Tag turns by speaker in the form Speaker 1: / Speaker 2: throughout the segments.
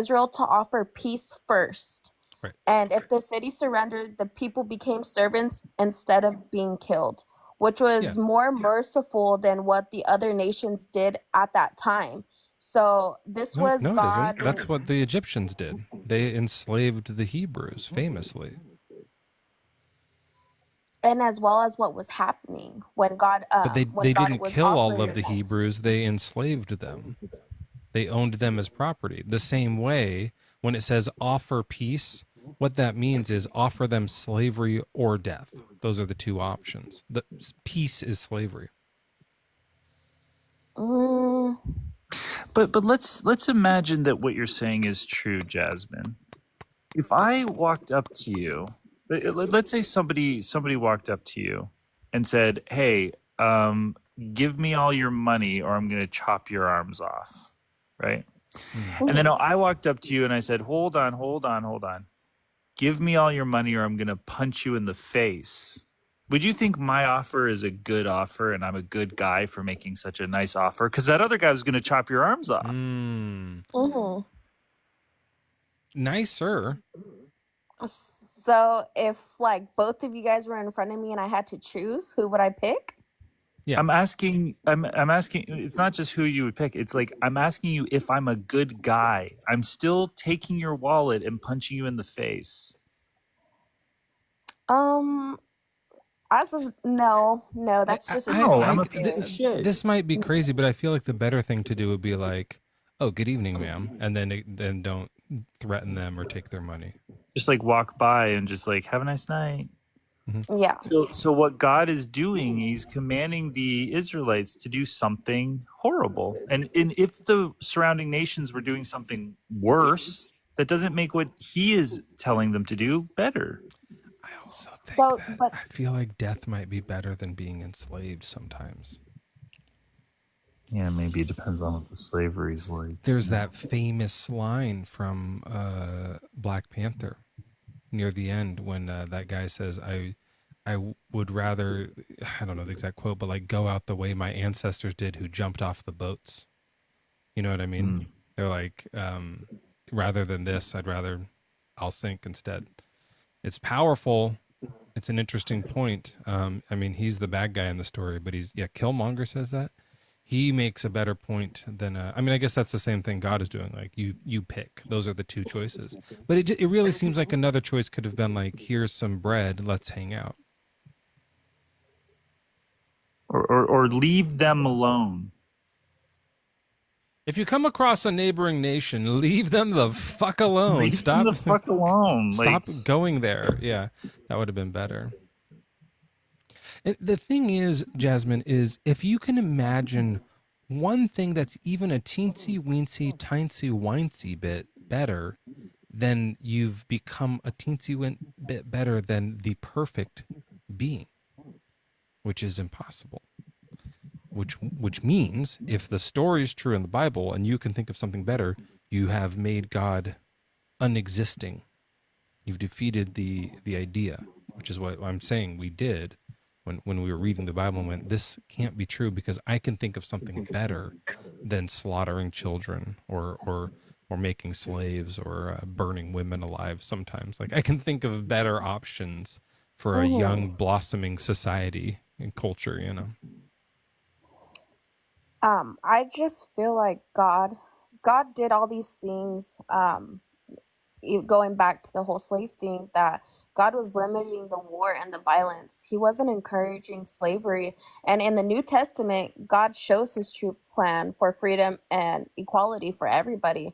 Speaker 1: Israel to offer peace first.
Speaker 2: Right.
Speaker 1: And if the city surrendered, the people became servants instead of being killed, which was more merciful than what the other nations did at that time. So this was
Speaker 2: No, it isn't.
Speaker 1: God.
Speaker 2: That's what the Egyptians did. They enslaved the Hebrews, famously.
Speaker 1: And as well as what was happening when God
Speaker 2: But they didn't
Speaker 1: was
Speaker 2: kill all of
Speaker 1: offering.
Speaker 2: the Hebrews. They enslaved them. They owned them as property. The same way, when it says offer peace, what that means is offer them slavery or death. Those are the two options. The peace is slavery.
Speaker 3: But let's imagine that what you're saying is true, Jasmine. If I walked up to you, let's say somebody walked up to you and said, "Hey, give me all your money, or I'm going to chop your arms off," right? And then I walked up to you and I said, "Hold on. Give me all your money, or I'm going to punch you in the face." Would you think my offer is a good offer and I'm a good guy for making such a nice offer? Because that other guy was going to chop your arms off.
Speaker 2: Nicer.
Speaker 1: So if like both of you guys were in front of me and I had to choose, who would I pick?
Speaker 2: Yeah.
Speaker 3: I'm asking, it's not just who you would pick. It's like, I'm asking you if I'm a good guy. I'm still taking your wallet and punching you in the face.
Speaker 1: As of no, that's just a
Speaker 3: I'm a piece of shit.
Speaker 2: This might be crazy, but I feel like the better thing to do would be like, "Oh, good evening, ma'am," and then don't threaten them or take their money.
Speaker 3: Just like walk by and just like, "Have a nice night."
Speaker 1: Yeah.
Speaker 3: So what God is doing, he's commanding the Israelites to do something horrible. And if the surrounding nations were doing something worse, that doesn't make what he is telling them to do better.
Speaker 2: I also think
Speaker 1: but
Speaker 2: I feel like death might be better than being enslaved sometimes.
Speaker 3: Yeah, maybe it depends on what the slavery is like.
Speaker 2: There's that famous line from Black Panther near the end when that guy says, I would rather, I don't know the exact quote, but like go out the way my ancestors did who jumped off the boats. You know what I mean? They're like, rather than this, I'll sink instead. It's powerful. It's an interesting point. I mean, he's the bad guy in the story, but Killmonger says that. He makes a better point than, I mean, I guess that's the same thing God is doing. Like you pick, those are the two choices. But it really seems like another choice could have been like, here's some bread, let's hang out.
Speaker 3: Or leave them alone.
Speaker 2: If you come across a neighboring nation, leave them the fuck alone.
Speaker 3: Stop them the fuck alone.
Speaker 2: Stop going there. Yeah, that would have been better. And the thing is, Jasmine, is if you can imagine one thing that's even a teensy-weensy, tiny-wincy bit better, then you've become a teensy bit better than the perfect being, which is impossible. Which means if the story is true in the Bible and you can think of something better, you have made God unexisting. You've defeated the idea, which is what I'm saying we did when we were reading the Bible and went, this can't be true because I can think of something better than slaughtering children or making slaves or burning women alive sometimes. Like I can think of better options for a young blossoming society and culture, you know.
Speaker 1: I just feel like God did all these things, going back to the whole slave thing, that God was limiting the war and the violence. He wasn't encouraging slavery. And in the New Testament, God shows his true plan for freedom and equality for everybody.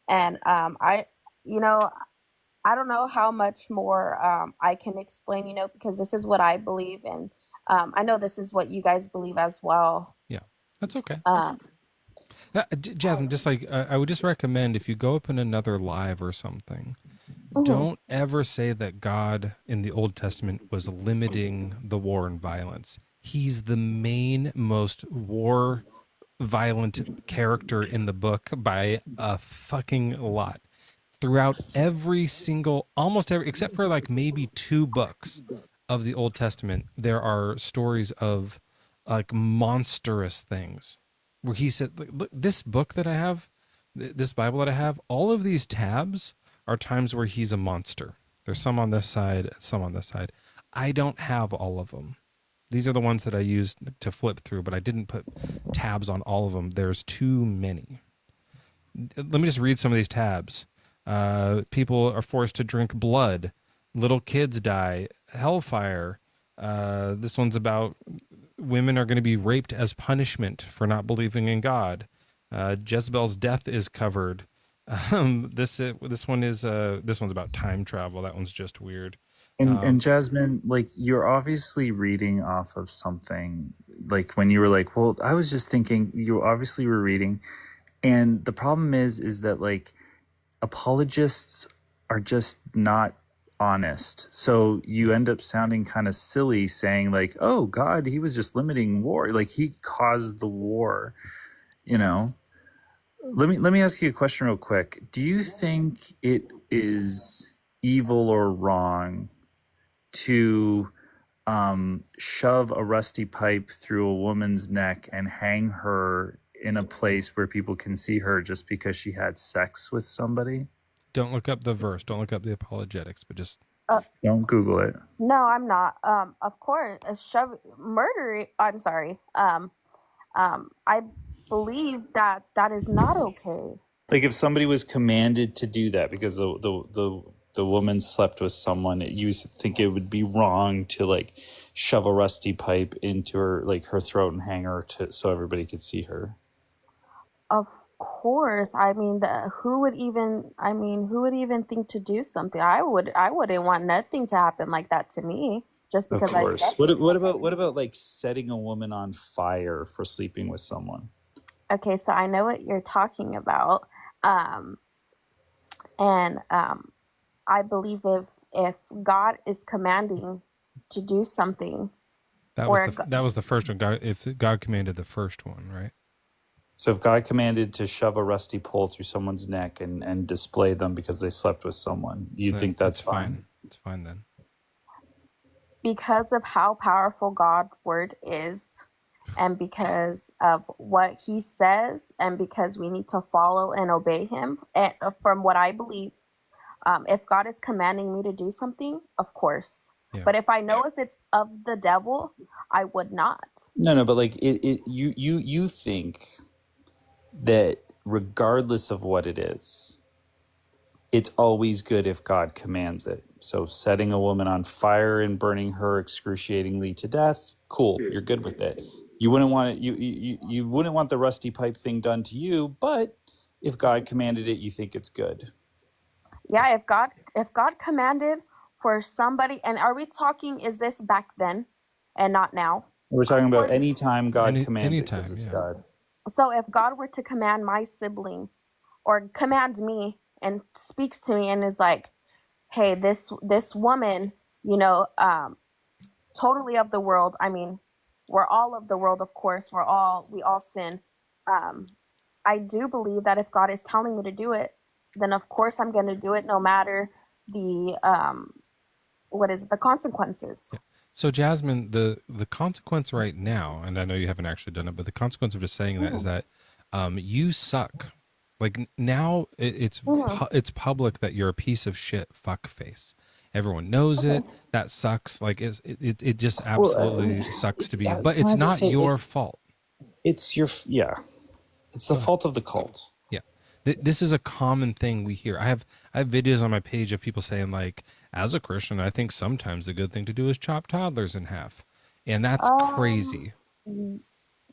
Speaker 1: And I don't know how much more I can explain, because this is what I believe. And I know this is what you guys believe as well.
Speaker 2: Yeah. That's okay. Jasmine, just like I would just recommend if you go up in another live or something, don't ever say that God in the Old Testament was limiting the war and violence. He's the main, most war violent character in the book by a fucking lot. Throughout almost every, except for like maybe 2 books of the Old Testament, there are stories of like monstrous things where he said, look, this book that I have, This Bible that I have, all of these tabs are times where he's a monster. There's some on this side, some on this side. I don't have all of them. These are the ones that I used to flip through, but I didn't put tabs on all of them. There's too many. Let me just read some of these tabs. People are forced to drink blood. Little kids die. Hellfire. This one's about women are going to be raped as punishment for not believing in God. Jezebel's death is covered. This one's about time travel. That one's just weird.
Speaker 3: And Jasmine, like, you're obviously reading off of something. Like, when you were like, well, I was just thinking, you obviously were reading. And the problem is that, like, apologists are just not honest. So you end up sounding kind of silly saying, like, oh, God, he was just limiting war. Like, he caused the war, you know? Let me ask you a question real quick. Do you think it is evil or wrong to shove a rusty pipe through a woman's neck and hang her in a place where people can see her just because she had sex with somebody?
Speaker 2: Don't look up the verse. Don't look up the apologetics, but just
Speaker 3: Don't Google it.
Speaker 1: No, I'm not. Of course, murder. I'm sorry. I believe that that is not okay.
Speaker 3: Like, if somebody was commanded to do that because the woman slept with someone, you think it would be wrong to, like, shove a rusty pipe into her, like, her throat and hang her so everybody could see her?
Speaker 1: Of course. I mean, who would even think to do something? I wouldn't want nothing to happen like that to me just
Speaker 3: Of
Speaker 1: because I
Speaker 3: course.
Speaker 1: said
Speaker 3: What about like setting a woman on fire for sleeping with someone?
Speaker 1: Okay, so I know what you're talking about. And I believe if God is commanding to do something,
Speaker 2: that was the first one. If God commanded the first one, right?
Speaker 3: So if God commanded to shove a rusty pole through someone's neck and display them because they slept with someone, you think that's fine?
Speaker 2: It's fine then.
Speaker 1: Because of how powerful God's word is, and because of what he says, and because we need to follow and obey him, and from what I believe, if God is commanding me to do something, of course. Yeah. But if I know if it's of the devil, I would not.
Speaker 3: No, but like you think that regardless of what it is, it's always good if God commands it. So setting a woman on fire and burning her excruciatingly to death, cool, you're good with it. You wouldn't want it. You wouldn't want the rusty pipe thing done to you, but if God commanded it, you think it's good.
Speaker 1: Yeah, if God commanded for somebody, and are we talking? Is this back then, and not now?
Speaker 3: We're talking about any time God commands it, because it's God.
Speaker 1: So if God were to command my sibling, or command me and speaks to me and is like, "Hey, this woman, totally of the world. I mean, we're all of the world, of course. We all sin. I do believe that if God is telling me to do it, then of course I'm going to do it, no matter the the consequences."
Speaker 2: Yeah. So Jasmine, the consequence right now, and I know you haven't actually done it, but the consequence of just saying that is that you suck. Like, now it's public that you're a piece of shit fuckface. Everyone knows it. That sucks. Like, it just absolutely sucks to be. But it's not your fault.
Speaker 3: It's it's the fault of the cult.
Speaker 2: Yeah. This is a common thing we hear. I have videos on my page of people saying, like, as a Christian, I think sometimes the good thing to do is chop toddlers in half. And that's crazy.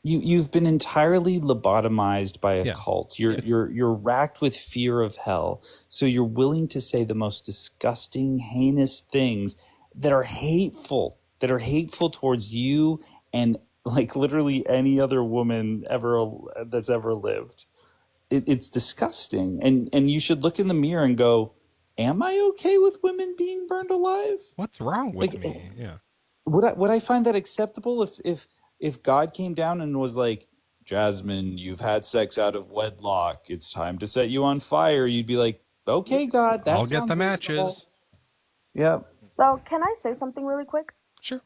Speaker 3: You've been entirely lobotomized by a cult. You're racked with fear of hell. So you're willing to say the most disgusting, heinous things that are hateful towards you and, like, literally any other woman that's ever lived. It's disgusting. And you should look in the mirror and go, am I okay with women being burned alive?
Speaker 2: What's wrong with me? Yeah.
Speaker 3: Would I find that acceptable if God came down and was like, Jasmine, you've had sex out of wedlock, it's time to set you on fire? You'd be like, okay, God,
Speaker 2: I'll get the matches.
Speaker 3: Yeah.
Speaker 1: So can I say something really quick?
Speaker 2: Sure.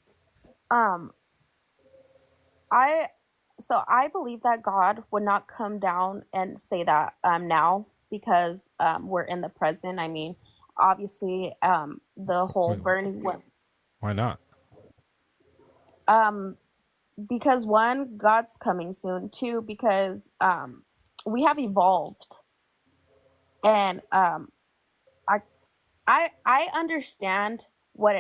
Speaker 1: So I believe that God would not come down and say that now because we're in the present. I mean, obviously, the whole
Speaker 2: Wait,
Speaker 1: burning
Speaker 2: why not?
Speaker 1: um because one, God's coming soon. Two, because we have evolved, and I I understand what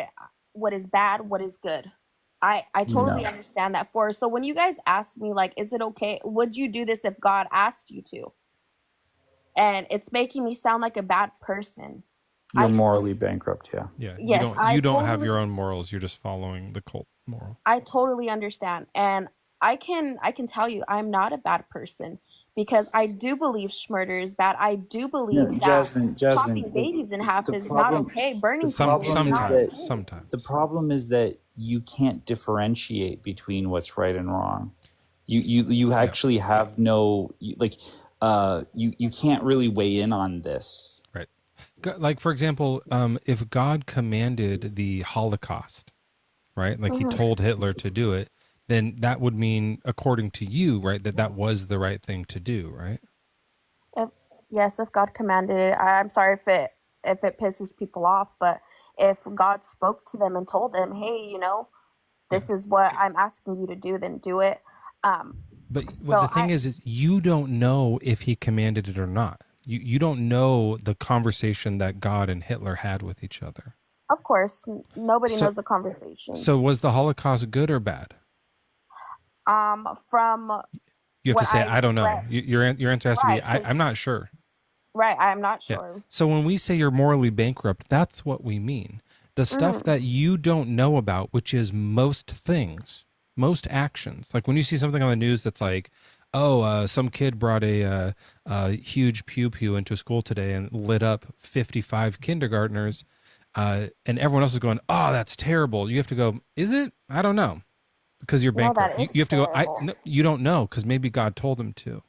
Speaker 1: is bad, what is good. I totally
Speaker 3: No.
Speaker 1: understand that. For so when you guys ask me like, is it okay? Would you do this if God asked you to? And it's making me sound like a bad person.
Speaker 3: You're
Speaker 1: I
Speaker 3: morally bankrupt, yeah.
Speaker 2: Yeah,
Speaker 1: Yes,
Speaker 2: you don't have your own morals. You're just following the cult moral.
Speaker 1: I totally understand, and I can tell you I'm not a bad person because I do believe murder is bad. I do
Speaker 3: No,
Speaker 1: believe that
Speaker 3: Jasmine,
Speaker 1: chopping babies in half
Speaker 3: the
Speaker 1: is not
Speaker 3: problem
Speaker 1: okay.
Speaker 3: the
Speaker 1: Burning people is
Speaker 3: problem is
Speaker 1: not
Speaker 3: that
Speaker 2: Sometimes,
Speaker 1: okay.
Speaker 3: the
Speaker 2: sometimes.
Speaker 3: problem is that you can't differentiate between what's right and wrong. You
Speaker 2: Yeah,
Speaker 3: actually have you can't really weigh in on this.
Speaker 2: right. Like for example, if God commanded the Holocaust, right? Like he
Speaker 1: Mhm.
Speaker 2: told Hitler to do it, then that would mean, according to you, right, that that was the right thing to do, right?
Speaker 1: If, yes, if God commanded it, I'm sorry if it pisses people off, but if God spoke to them and told them, hey,
Speaker 2: Yeah.
Speaker 1: this is what I'm asking you to do, then do it. Um,
Speaker 2: But what
Speaker 1: so
Speaker 2: the thing is you don't know if he commanded it or not. You don't know the conversation that God and Hitler had with each other.
Speaker 1: of course, nobody
Speaker 2: So
Speaker 1: knows the
Speaker 2: so
Speaker 1: conversations.
Speaker 2: was the Holocaust good or bad?
Speaker 1: From
Speaker 2: You have to
Speaker 1: what
Speaker 2: say
Speaker 1: I've
Speaker 2: I don't know.
Speaker 1: read,
Speaker 2: Your answer has to be
Speaker 1: right? Because
Speaker 2: I'm not sure.
Speaker 1: right, I'm not
Speaker 2: Yeah.
Speaker 1: sure.
Speaker 2: So when we say you're morally bankrupt, that's what we mean. The stuff
Speaker 1: Mm,
Speaker 2: that you don't know about, which is most things, most actions. Like when you see something on the news that's like, oh, some kid brought a huge pew pew into school today and lit up 55 kindergartners, and everyone else is going, oh, that's terrible. You have to go, is it? I don't know, because you're
Speaker 1: no,
Speaker 2: bankrupt.
Speaker 1: that is
Speaker 2: You have to go,
Speaker 1: terrible.
Speaker 2: no, you don't know because maybe God told him to.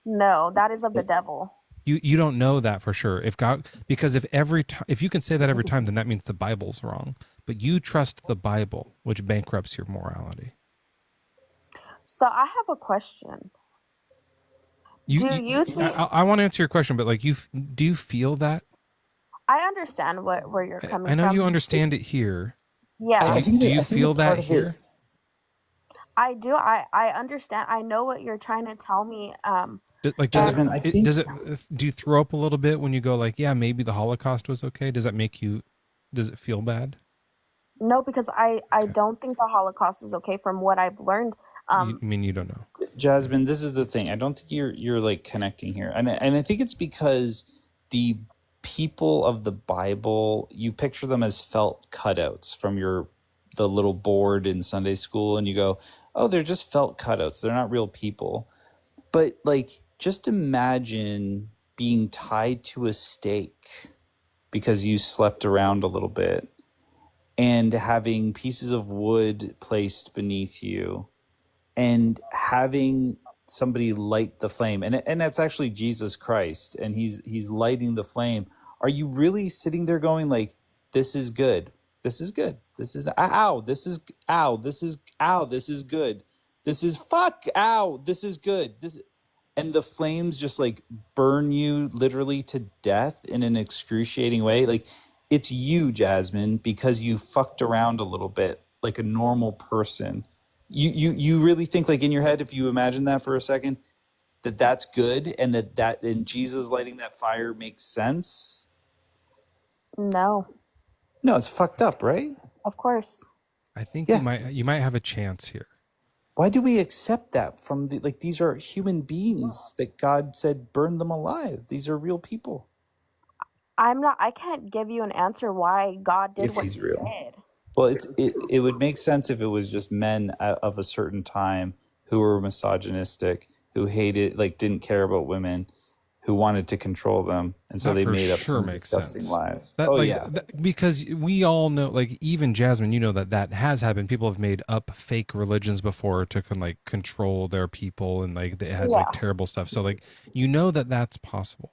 Speaker 1: No, that is of the devil.
Speaker 2: You don't know that for sure. If God, because if every time, if you can say that every time, then that means the Bible's wrong. But you trust the Bible, which bankrupts your morality.
Speaker 1: So I have a question. Do you think
Speaker 2: I want to answer your question, but like do you feel that?
Speaker 1: I understand where you're
Speaker 2: I
Speaker 1: coming
Speaker 2: know you
Speaker 1: from?
Speaker 2: understand it here.
Speaker 1: Yeah,
Speaker 2: Do you
Speaker 3: I think
Speaker 2: feel
Speaker 3: that part
Speaker 2: that
Speaker 3: of it
Speaker 2: here?
Speaker 1: I do. I understand. I know what you're trying to tell me.
Speaker 2: Like,
Speaker 1: And
Speaker 3: Jasmine, I think
Speaker 2: does it, do you throw up a little bit when you go like, yeah, maybe the Holocaust was okay? Does that make you, does it feel bad?
Speaker 1: no, because I
Speaker 2: Okay.
Speaker 1: don't think the Holocaust is okay from what I've learned.
Speaker 2: You I mean, you don't know.
Speaker 3: Jasmine, this is the thing. I don't think you're like connecting here, and I think it's because the people of the Bible, you picture them as felt cutouts from the little board in Sunday school, and you go, oh, they're just felt cutouts. They're not real people. But like, just imagine being tied to a stake because you slept around a little bit, and having pieces of wood placed beneath you and having somebody light the flame, and that's actually Jesus Christ, and he's lighting the flame. Are you really sitting there going like, this is good, this is good, this is ow, this is ow, this is ow, this is good, this is fuck, ow, this is good, this, and the flames just like burn you literally to death in an excruciating way? Like, it's you, Jasmine, because you fucked around a little bit like a normal person. You really think, like, in your head, if you imagine that for a second, that that's good, and that and Jesus lighting that fire makes sense?
Speaker 1: No,
Speaker 3: No, it's fucked up, right?
Speaker 1: of course.
Speaker 2: I think
Speaker 3: Yeah.
Speaker 2: you might have a chance here.
Speaker 3: Why do we accept that from the, like, these are human beings that God said burn them alive? These are real people.
Speaker 1: I can't give you an answer why God did
Speaker 3: If
Speaker 1: what
Speaker 3: he's
Speaker 1: he
Speaker 3: real.
Speaker 1: did.
Speaker 3: Well, it would make sense if it was just men of a certain time who were misogynistic, who hated, like, didn't care about women, who wanted to control them, and so
Speaker 2: That
Speaker 3: they
Speaker 2: for
Speaker 3: made up
Speaker 2: sure
Speaker 3: some
Speaker 2: makes
Speaker 3: disgusting
Speaker 2: sense.
Speaker 3: lies.
Speaker 2: That
Speaker 3: Oh
Speaker 2: like
Speaker 3: yeah,
Speaker 2: because we all know, like even Jasmine, you know that that has happened. People have made up fake religions before to like control their people, and like they had like
Speaker 1: Yeah.
Speaker 2: terrible stuff. So like you know that that's possible.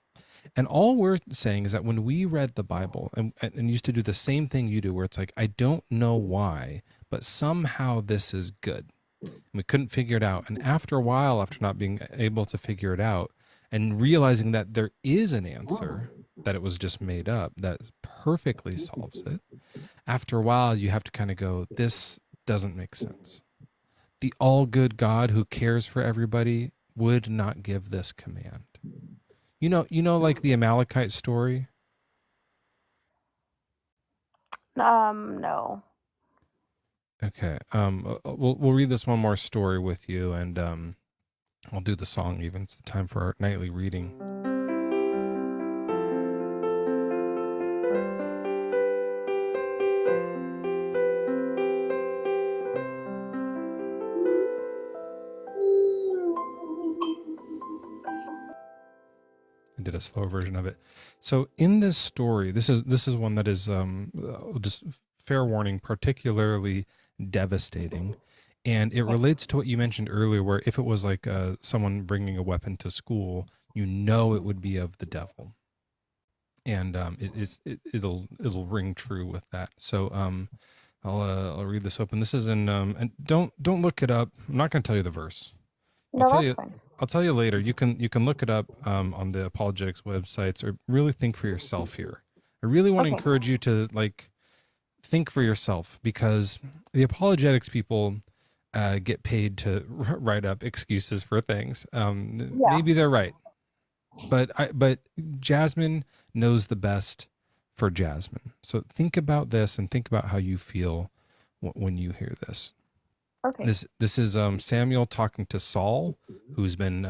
Speaker 2: And all we're saying is that when we read the Bible and used to do the same thing you do, where it's like, I don't know why, but somehow this is good. and we couldn't figure it out. And after a while, after not being able to figure it out and realizing that there is an answer, that it was just made up, that perfectly solves it, after a while, you have to kind of go, this doesn't make sense. The all good God who cares for everybody would not give this command. Like the Amalekite story.
Speaker 1: No.
Speaker 2: Okay. We'll read this one more story with you, and I'll do the song even. It's the time for our nightly reading. I did a slow version of it. So in this story, this is one that is just fair warning, particularly devastating, and it relates to what you mentioned earlier, where if it was like someone bringing a weapon to school, it would be of the devil, and it'll ring true with that. So I'll read this open. This is in and don't look it up. I'm not going to tell you the verse.
Speaker 1: No, that's fine.
Speaker 2: I'll tell you later. You can look it up on the apologetics websites, or really think for yourself here. I really want to encourage you to think for yourself, because the apologetics people get paid to write up excuses for things. Maybe they're right, but Jasmine knows the best for Jasmine. So think about this and think about how you feel when you hear this.
Speaker 1: Okay.
Speaker 2: This is Samuel talking to Saul, who's been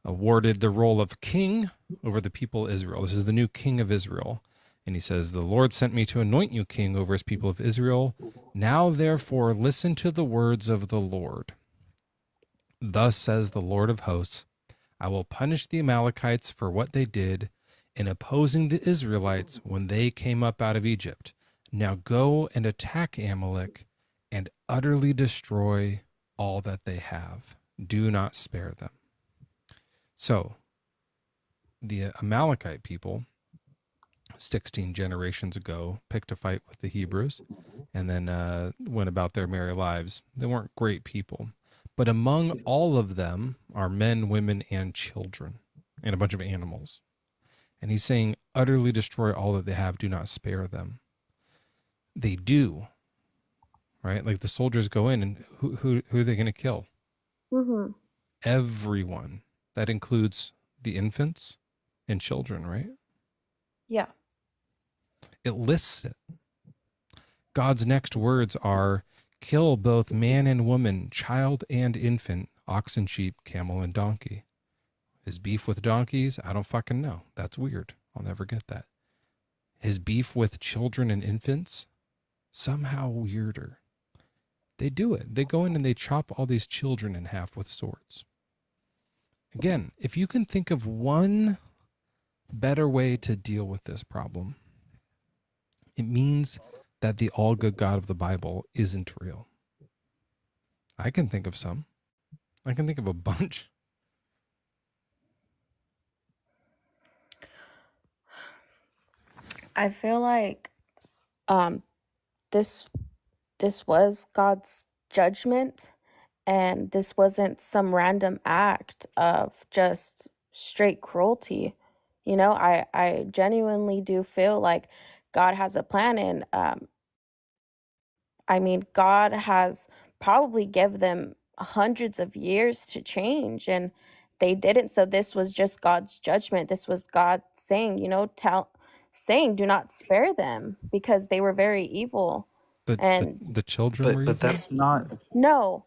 Speaker 2: awarded the role of king over the people of Israel. This is the new king of Israel. And he says, "The Lord sent me to anoint you king over his people of Israel. Now, therefore, listen to the words of the Lord. Thus says the Lord of hosts, I will punish the Amalekites for what they did in opposing the Israelites when they came up out of Egypt. Now go and attack Amalek and utterly destroy all that they have. Do not spare them." So, the Amalekite people, 16 generations ago, picked a fight with the Hebrews and then went about their merry lives. They weren't great people. But among all of them are men, women, and children, and a bunch of animals. And he's saying, utterly destroy all that they have, do not spare them. They do, right? Like the soldiers go in, and who are they going to kill?
Speaker 1: Mm-hmm.
Speaker 2: Everyone. That includes the infants and children, right?
Speaker 1: Yeah.
Speaker 2: It lists it. God's next words are, kill both man and woman, child and infant, ox and sheep, camel and donkey. His beef with donkeys, I don't fucking know. That's weird. I'll never get that. His beef with children and infants, somehow weirder. They do it. They go in and they chop all these children in half with swords. Again, if you can think of one better way to deal with this problem, it means that the all good God of the Bible isn't real. I can think of some. I can think of a bunch.
Speaker 1: I feel like this was God's judgment, and this wasn't some random act of just straight cruelty. I genuinely do feel like God has a plan, and God has probably given them hundreds of years to change, and they didn't. So this was just God's judgment. This was God saying, do not spare them, because they were very evil.
Speaker 2: The children were evil?
Speaker 3: But that's not...
Speaker 1: No.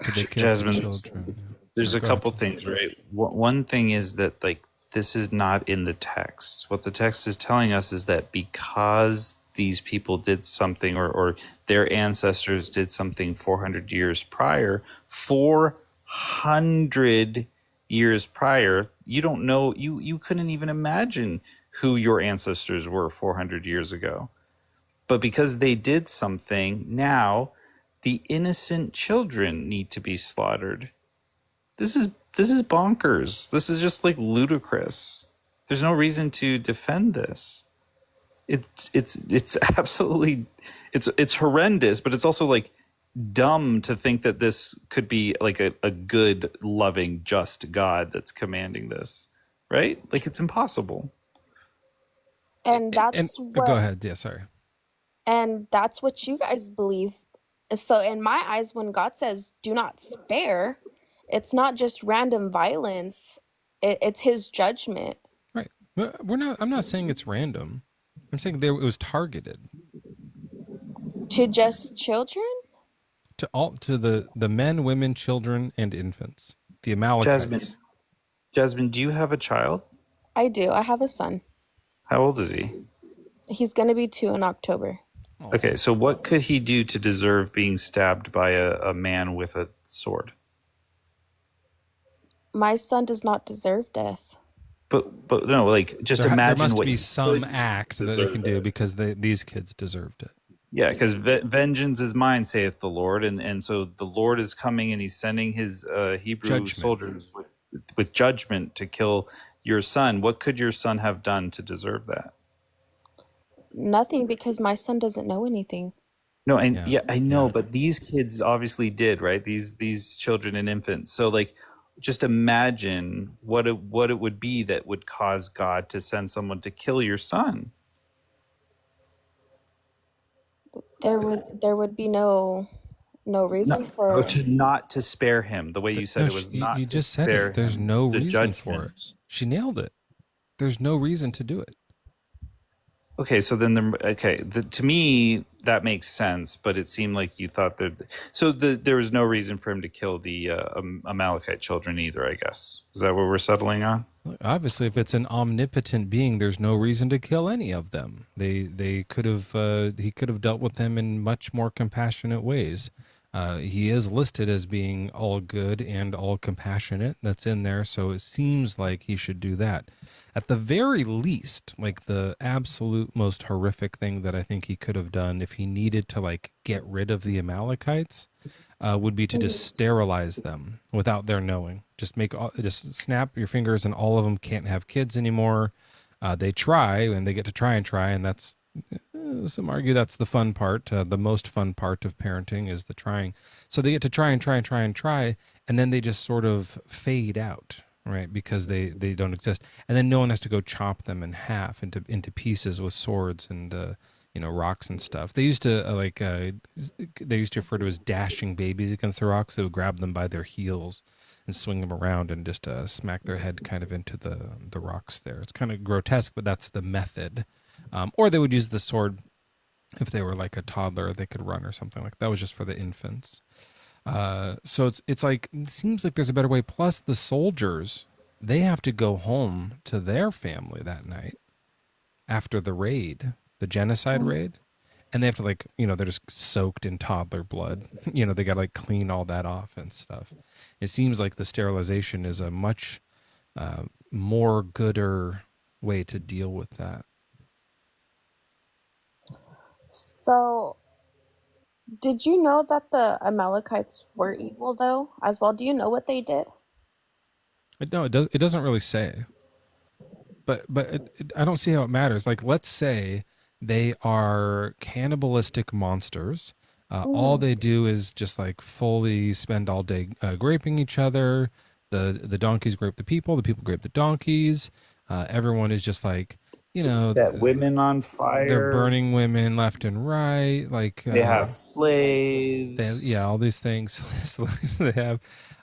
Speaker 2: Did they kill
Speaker 3: Jasmine,
Speaker 2: the children? Yeah.
Speaker 3: There's
Speaker 2: Sorry,
Speaker 3: a
Speaker 2: go
Speaker 3: couple
Speaker 2: ahead.
Speaker 3: things, right? One thing is that this is not in the text. What the text is telling us is that because these people did something, or their ancestors did something 400 years prior, 400 years prior, you don't know, you couldn't even imagine who your ancestors were 400 years ago. But because they did something, now the innocent children need to be slaughtered. This is bonkers. This is just ludicrous. There's no reason to defend this. It's absolutely, it's horrendous, but it's also dumb to think that this could be like a good, loving, just God that's commanding this, right? Like it's impossible.
Speaker 1: And
Speaker 2: And
Speaker 1: that's
Speaker 2: go
Speaker 1: what
Speaker 2: ahead. Yeah, sorry.
Speaker 1: and that's what you guys believe. So in my eyes, when God says do not spare, it's not just random violence. It's his judgment
Speaker 2: Right. We're not. I'm not saying it's random. I'm saying it was targeted
Speaker 1: to just children.
Speaker 2: to the men, women, children, and infants. The
Speaker 3: Jasmine,
Speaker 2: Amalekites.
Speaker 3: Jasmine, do you have a child?
Speaker 1: I do. I have a son.
Speaker 3: How old is he?
Speaker 1: He's going to be 2 in October.
Speaker 3: Okay, so what could he do to deserve being stabbed by a man with a sword?
Speaker 1: My son does not deserve death.
Speaker 3: But no, like just
Speaker 2: There
Speaker 3: imagine
Speaker 2: must
Speaker 3: what
Speaker 2: be
Speaker 3: he
Speaker 2: some
Speaker 3: could
Speaker 2: act that they
Speaker 3: deserve
Speaker 2: can do
Speaker 3: it.
Speaker 2: because these kids deserved it.
Speaker 3: Yeah, because vengeance is mine, saith the Lord, and so the Lord is coming and he's sending his Hebrew
Speaker 2: Judgment.
Speaker 3: soldiers with judgment to kill your son. What could your son have done to deserve that?
Speaker 1: Nothing, because my son doesn't know anything.
Speaker 3: No, and
Speaker 2: Yeah.
Speaker 3: yeah, I know,
Speaker 2: Yeah.
Speaker 3: but these kids obviously did, right? These children and infants. So like just imagine what it would be that would cause God to send someone to kill your son.
Speaker 1: There would be no reason
Speaker 3: Not, or
Speaker 1: for.
Speaker 3: to not to spare him. The way you said
Speaker 2: No,
Speaker 3: it was
Speaker 2: you
Speaker 3: not to
Speaker 2: just said
Speaker 3: spare
Speaker 2: it. There's
Speaker 3: him.
Speaker 2: no
Speaker 3: The
Speaker 2: reason for it.
Speaker 3: judgment.
Speaker 2: She nailed it. There's no reason to do it.
Speaker 3: Okay, so then to me that makes sense, but it seemed like you thought there was no reason for him to kill the Amalekite children either. I guess is that what we're settling on?
Speaker 2: Obviously, if it's an omnipotent being, there's no reason to kill any of them. They could have he could have dealt with them in much more compassionate ways. He is listed as being all good and all compassionate. That's in there, so it seems like he should do that. At the very least, like the absolute most horrific thing that I think he could have done if he needed to like get rid of the Amalekites would be to just sterilize them without their knowing. Just snap your fingers, and all of them can't have kids anymore. They try, and they get to try, and that's some argue that's the fun part. The most fun part of parenting is the trying. So they get to try and try and try and try, and then they just sort of fade out, right? Because they don't exist, and then no one has to go chop them in half into pieces with swords and rocks and stuff. They used to they used to refer to as dashing babies against the rocks. They would grab them by their heels and swing them around and just smack their head kind of into the rocks there. It's kind of grotesque, but that's the method. Or they would use the sword if they were like a toddler, they could run or something like that. That was just for the infants. So it's like, it seems like there's a better way. Plus the soldiers, they have to go home to their family that night after the raid, the genocide raid. And they have to they're just soaked in toddler blood. They got to like clean all that off and stuff. It seems like the sterilization is a much more gooder way to deal with that.
Speaker 1: So, did you know that the Amalekites were evil though as well? Do you know what they did?
Speaker 2: No, it doesn't really say. But I don't see how it matters. Like, let's say they are cannibalistic monsters. All
Speaker 1: Mm.
Speaker 2: they do is just like fully spend all day graping each other. The donkeys grape the people grape the donkeys. Everyone is just like,
Speaker 3: They set women on
Speaker 2: they're
Speaker 3: fire.
Speaker 2: burning women left and right. Like
Speaker 3: They have slaves.
Speaker 2: all these things they have.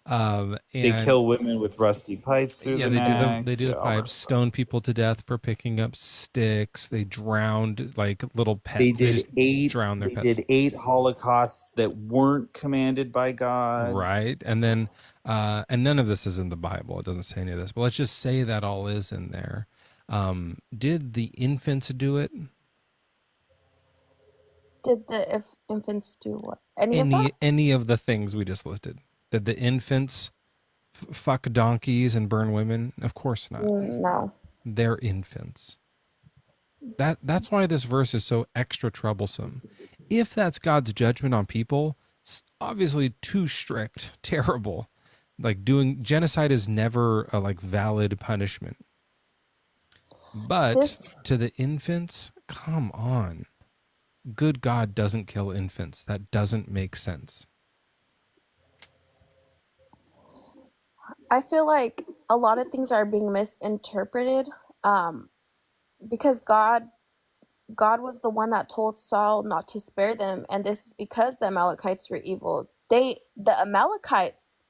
Speaker 3: They
Speaker 2: And
Speaker 3: kill women with rusty pipes through
Speaker 2: yeah,
Speaker 3: the neck.
Speaker 2: they do the
Speaker 3: All that
Speaker 2: pipes,
Speaker 3: stuff.
Speaker 2: stone people to death for picking up sticks. They drowned like little pets.
Speaker 3: They
Speaker 2: They
Speaker 3: did
Speaker 2: just
Speaker 3: eight.
Speaker 2: drown their
Speaker 3: They
Speaker 2: pets.
Speaker 3: did 8 holocausts that weren't commanded by God.
Speaker 2: Right. And then and none of this is in the Bible. It doesn't say any of this, but let's just say that all is in there. Did the infants do it?
Speaker 1: Did the infants do what? Any of that?
Speaker 2: Any of the things we just listed? Did the infants fuck donkeys and burn women? Of course not.
Speaker 1: No.
Speaker 2: They're infants. That's why this verse is so extra troublesome. If that's God's judgment on people, obviously too strict, terrible. Like doing genocide is never a like valid punishment. But
Speaker 1: This
Speaker 2: to the infants, come on. good God doesn't kill infants. That doesn't make sense.
Speaker 1: I feel like a lot of things are being misinterpreted, um, because God was the one that told Saul not to spare them, and this is because the Amalekites were evil. The Amalekites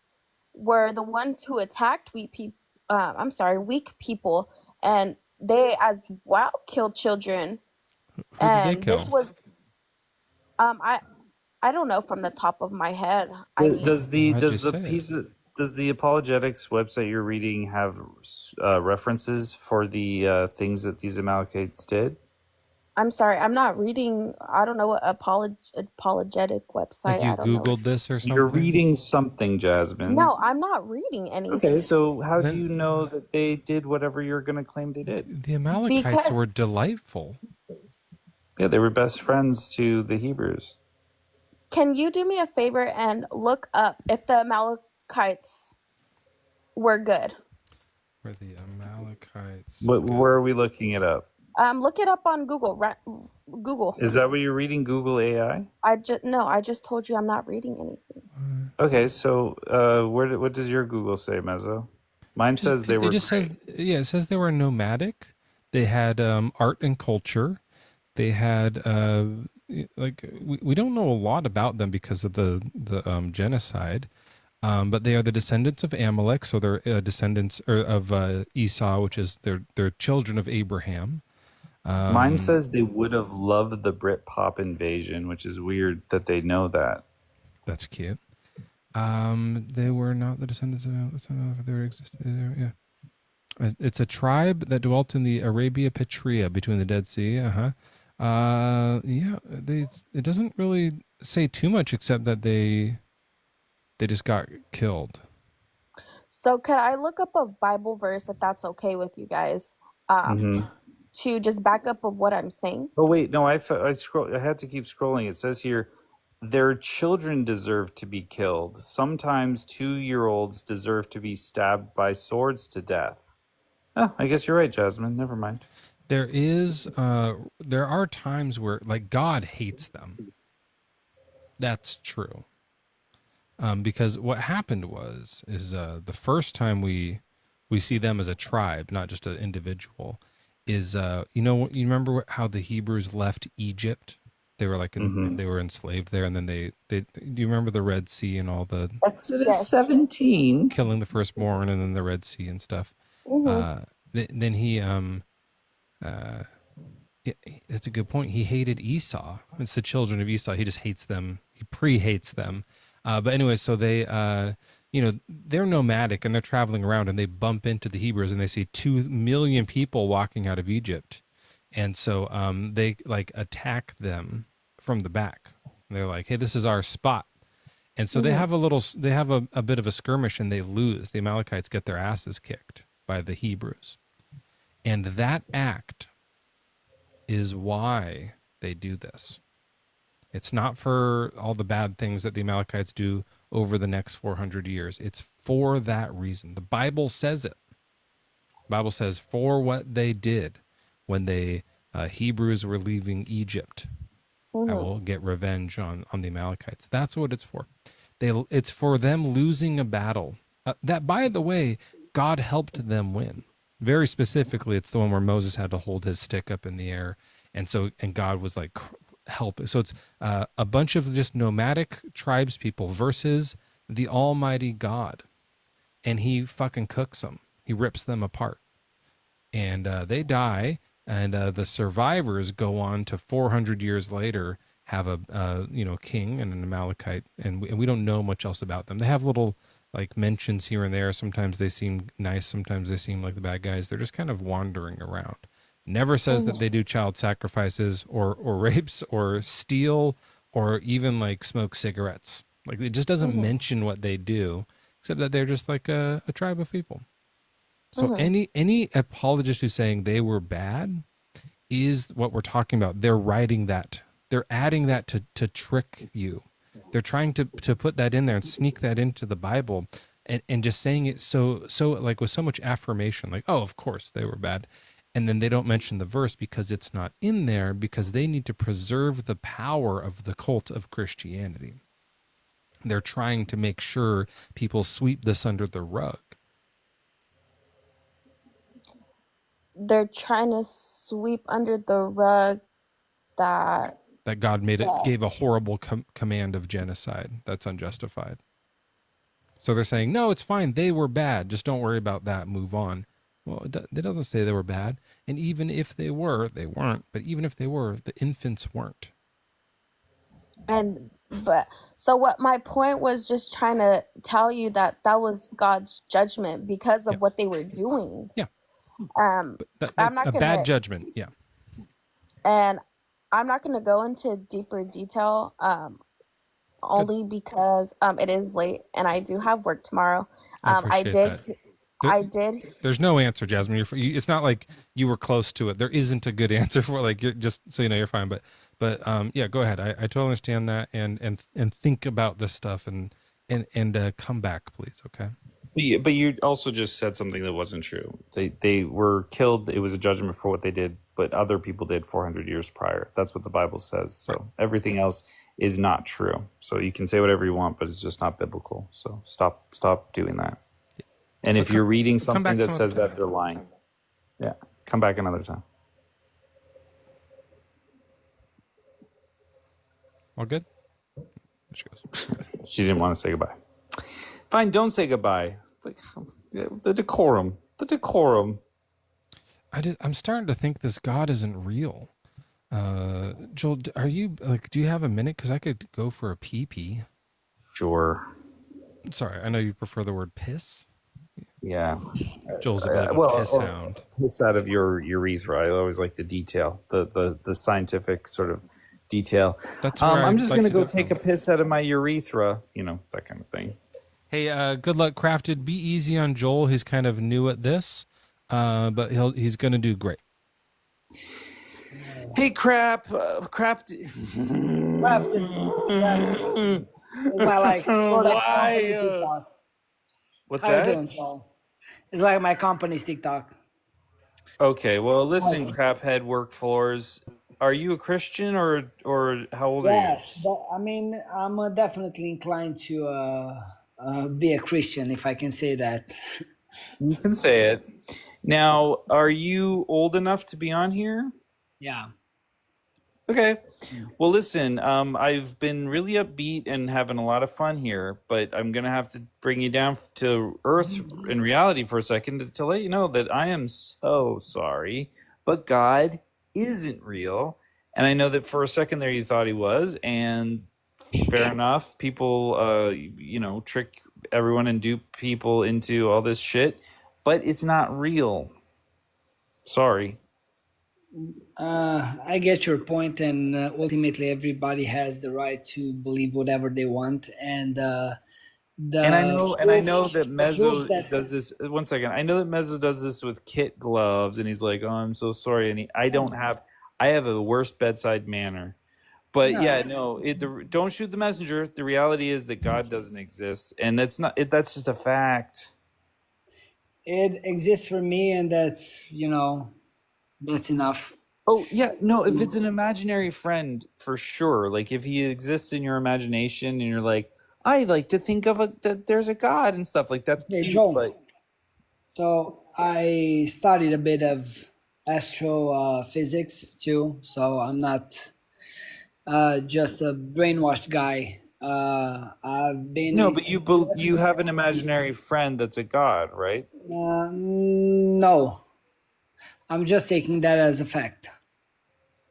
Speaker 1: were the ones who attacked weak people, and they as well killed children.
Speaker 2: Who did they
Speaker 1: And this
Speaker 2: kill?
Speaker 1: was um I I don't know from the top of my head. I mean,
Speaker 2: Why'd you say it?
Speaker 3: Does the apologetics website you're reading have references for the things that these Amalekites did?
Speaker 1: I'm sorry, I'm not reading. I don't know what apologetic
Speaker 2: Like
Speaker 1: website.
Speaker 2: you
Speaker 1: I don't know.
Speaker 2: Googled this or
Speaker 3: You're
Speaker 2: something?
Speaker 3: reading something, Jasmine.
Speaker 1: No, I'm not reading
Speaker 3: Okay,
Speaker 1: anything
Speaker 3: so how do
Speaker 2: Then
Speaker 3: you know that they did whatever you're going to claim they did?
Speaker 2: the Amalekites
Speaker 1: because
Speaker 2: were delightful.
Speaker 3: Yeah, they were best friends to the Hebrews.
Speaker 1: can you do me a favor and look up if the Amalekites were good?
Speaker 2: Were the Amalekites
Speaker 3: Where
Speaker 2: good?
Speaker 3: are we looking it up?
Speaker 1: Look it up on Google. Google.
Speaker 3: Is that what you're reading? Google AI?
Speaker 1: I just told you I'm not reading anything.
Speaker 3: Okay, so what does your Google say, Mezzo? Mine
Speaker 2: Just
Speaker 3: says they
Speaker 2: it
Speaker 3: were
Speaker 2: just says,
Speaker 3: great.
Speaker 2: yeah, it says they were nomadic. They had art and culture. They had we don't know a lot about them because of the genocide. But they are the descendants of Amalek, so they're descendants of Esau, which is they're children of Abraham.
Speaker 3: Mine
Speaker 2: Um,
Speaker 3: says they would have loved the Britpop invasion, which is weird that they know that.
Speaker 2: that's cute. They were not the descendants of their existed. Yeah, it's a tribe that dwelt in the Arabia Petrea between the Dead Sea. Yeah. It doesn't really say too much except that they just got killed.
Speaker 1: So could I look up a Bible verse if that's okay with you guys? Um,
Speaker 3: Hmm.
Speaker 1: to just back up of what I'm saying.
Speaker 3: Oh wait, no, I had to keep scrolling. It says here, their children deserve to be killed. Sometimes 2-year-olds deserve to be stabbed by swords to death. Oh, I guess you're right, Jasmine. Never mind.
Speaker 2: There are times where like God hates them. That's true. Because what happened is the first time we see them as a tribe, not just an individual, is you remember how the Hebrews left Egypt? They were
Speaker 3: Hmm.
Speaker 2: they were enslaved there, and then they do you remember the Red Sea and all the
Speaker 3: Exodus
Speaker 1: Yes.
Speaker 3: 17.
Speaker 2: killing the firstborn and then the Red Sea and stuff?
Speaker 1: Mm-hmm.
Speaker 2: Then he uh, that's a good point. He hated Esau. It's the children of Esau. He just hates them. He pre-hates them. But anyway, so they're nomadic and they're traveling around and they bump into the Hebrews and they see 2 million people walking out of Egypt. And so they like attack them from the back. And they're like, hey, this is our spot. And so
Speaker 1: Mm-hmm.
Speaker 2: they have a bit of a skirmish and they lose. The Amalekites get their asses kicked by the Hebrews. And that act is why they do this. It's not for all the bad things that the Amalekites do over the next 400 years. It's for that reason. The Bible says it. The Bible says for what they did when they Hebrews were leaving Egypt. I
Speaker 1: Mm-hmm.
Speaker 2: will get revenge on the Amalekites. That's what it's for. It's for them losing a battle. That, by the way, God helped them win. Very specifically, it's the one where Moses had to hold his stick up in the air, and God was like, help. So it's a bunch of just nomadic tribes people versus the Almighty God, and He fucking cooks them. He rips them apart, and they die. And the survivors go on to 400 years later have a king and an Amalekite, and we don't know much else about them. They have little like mentions here and there. Sometimes they seem nice, sometimes they seem like the bad guys. They're just kind of wandering around. Never says that
Speaker 1: Mm-hmm.
Speaker 2: they do child sacrifices or rapes or steal or even like smoke cigarettes. Like it just doesn't
Speaker 1: Mm-hmm.
Speaker 2: mention what they do, except that they're just like a tribe of people. So
Speaker 1: Mm-hmm.
Speaker 2: any apologist who's saying they were bad is what we're talking about. They're writing that. They're adding that to trick you. They're trying to put that in there and sneak that into the Bible and just saying it so like with so much affirmation, like, oh, of course they were bad. And then they don't mention the verse because it's not in there, because they need to preserve the power of the cult of Christianity. They're trying to make sure people sweep this under the rug.
Speaker 1: They're trying to sweep under the rug that
Speaker 2: God gave a horrible command of genocide that's unjustified. So they're saying, no, it's fine. They were bad. Just don't worry about that. Move on. Well, it doesn't say they were bad. And even if they were, they weren't. But even if they were, the infants weren't.
Speaker 1: So what my point was, just trying to tell you that was God's judgment because of what they were doing.
Speaker 2: Yeah.
Speaker 1: I'm not gonna,
Speaker 2: bad judgment. Yeah.
Speaker 1: And I'm not going to go into deeper detail, only because it is late and I do have work tomorrow.
Speaker 2: I did.
Speaker 1: did.
Speaker 2: There's no answer, Jasmine. It's not like you were close to it. There isn't a good answer for it. Like, you're just, so you know, you're fine. But yeah, go ahead. I totally understand that, and think about this stuff and come back, please. Okay.
Speaker 4: But you also just said something that wasn't true. They were killed. It was a judgment for what they did, but other people did 400 years prior. That's what the Bible says. So everything else is not true. So you can say whatever you want, but it's just not biblical. So stop doing that. And if you're reading something that says that, they're lying. Yeah, come back another time.
Speaker 2: All good? She goes.
Speaker 4: She didn't want to say goodbye. Fine, don't say goodbye. Like, the decorum. The decorum.
Speaker 2: I'm starting to think this God isn't real. Joel, are you, like, do you have a minute? Because I could go for a pee-pee.
Speaker 4: Sure.
Speaker 2: Sorry, I know you prefer the word piss.
Speaker 4: Yeah.
Speaker 2: Joel's a bit of a piss hound.
Speaker 4: Piss out of your urethra. I always like the detail, the scientific sort of detail.
Speaker 2: That's where
Speaker 4: I'm just going to go take a piss out of my urethra, you know, that kind of thing.
Speaker 2: Hey, good luck, Crafted. Be easy on Joel. He's kind of new at this, but he's going to do great.
Speaker 4: Hey, crap.
Speaker 5: Crafted. It's my, like, sort of
Speaker 4: Why? What's
Speaker 5: How
Speaker 4: that?
Speaker 5: you doing, Paul? It's like my company's TikTok.
Speaker 4: Okay, well, listen, craphead work floors. Are you a Christian or how old
Speaker 5: Yes, but I mean, I'm definitely inclined to be a Christian, if I can say that.
Speaker 4: are you? You can say it. Now, are you old enough to be on here?
Speaker 5: Yeah.
Speaker 4: Okay. Well, listen, I've been really upbeat and having a lot of fun here, but I'm going to have to bring you down to earth in reality for a second to let you know that I am so sorry, but God isn't real. And I know that for a second there you thought he was, and fair enough. People, trick everyone and dupe people into all this shit, but it's not real. Sorry.
Speaker 5: I get your point, and ultimately everybody has the right to believe whatever they want. And I
Speaker 4: know that Mezzo does this. One second, I know that Mezzo does this with kit gloves, and he's like, "Oh, I'm so sorry," and I have a worse bedside manner. But don't shoot the messenger. The reality is that God doesn't exist, and that's just a fact.
Speaker 5: It exists for me, and that's enough.
Speaker 4: Oh, yeah, no, if it's an imaginary friend, for sure. Like, if he exists in your imagination and you're like, I like to think of that there's a God and stuff, like, that's cute,
Speaker 5: Joel.
Speaker 4: but...
Speaker 5: So I studied a bit of astrophysics too, so I'm not just a brainwashed guy. I've been...
Speaker 4: No, but you have an imaginary friend that's a God, right?
Speaker 5: No. I'm just taking that as a fact.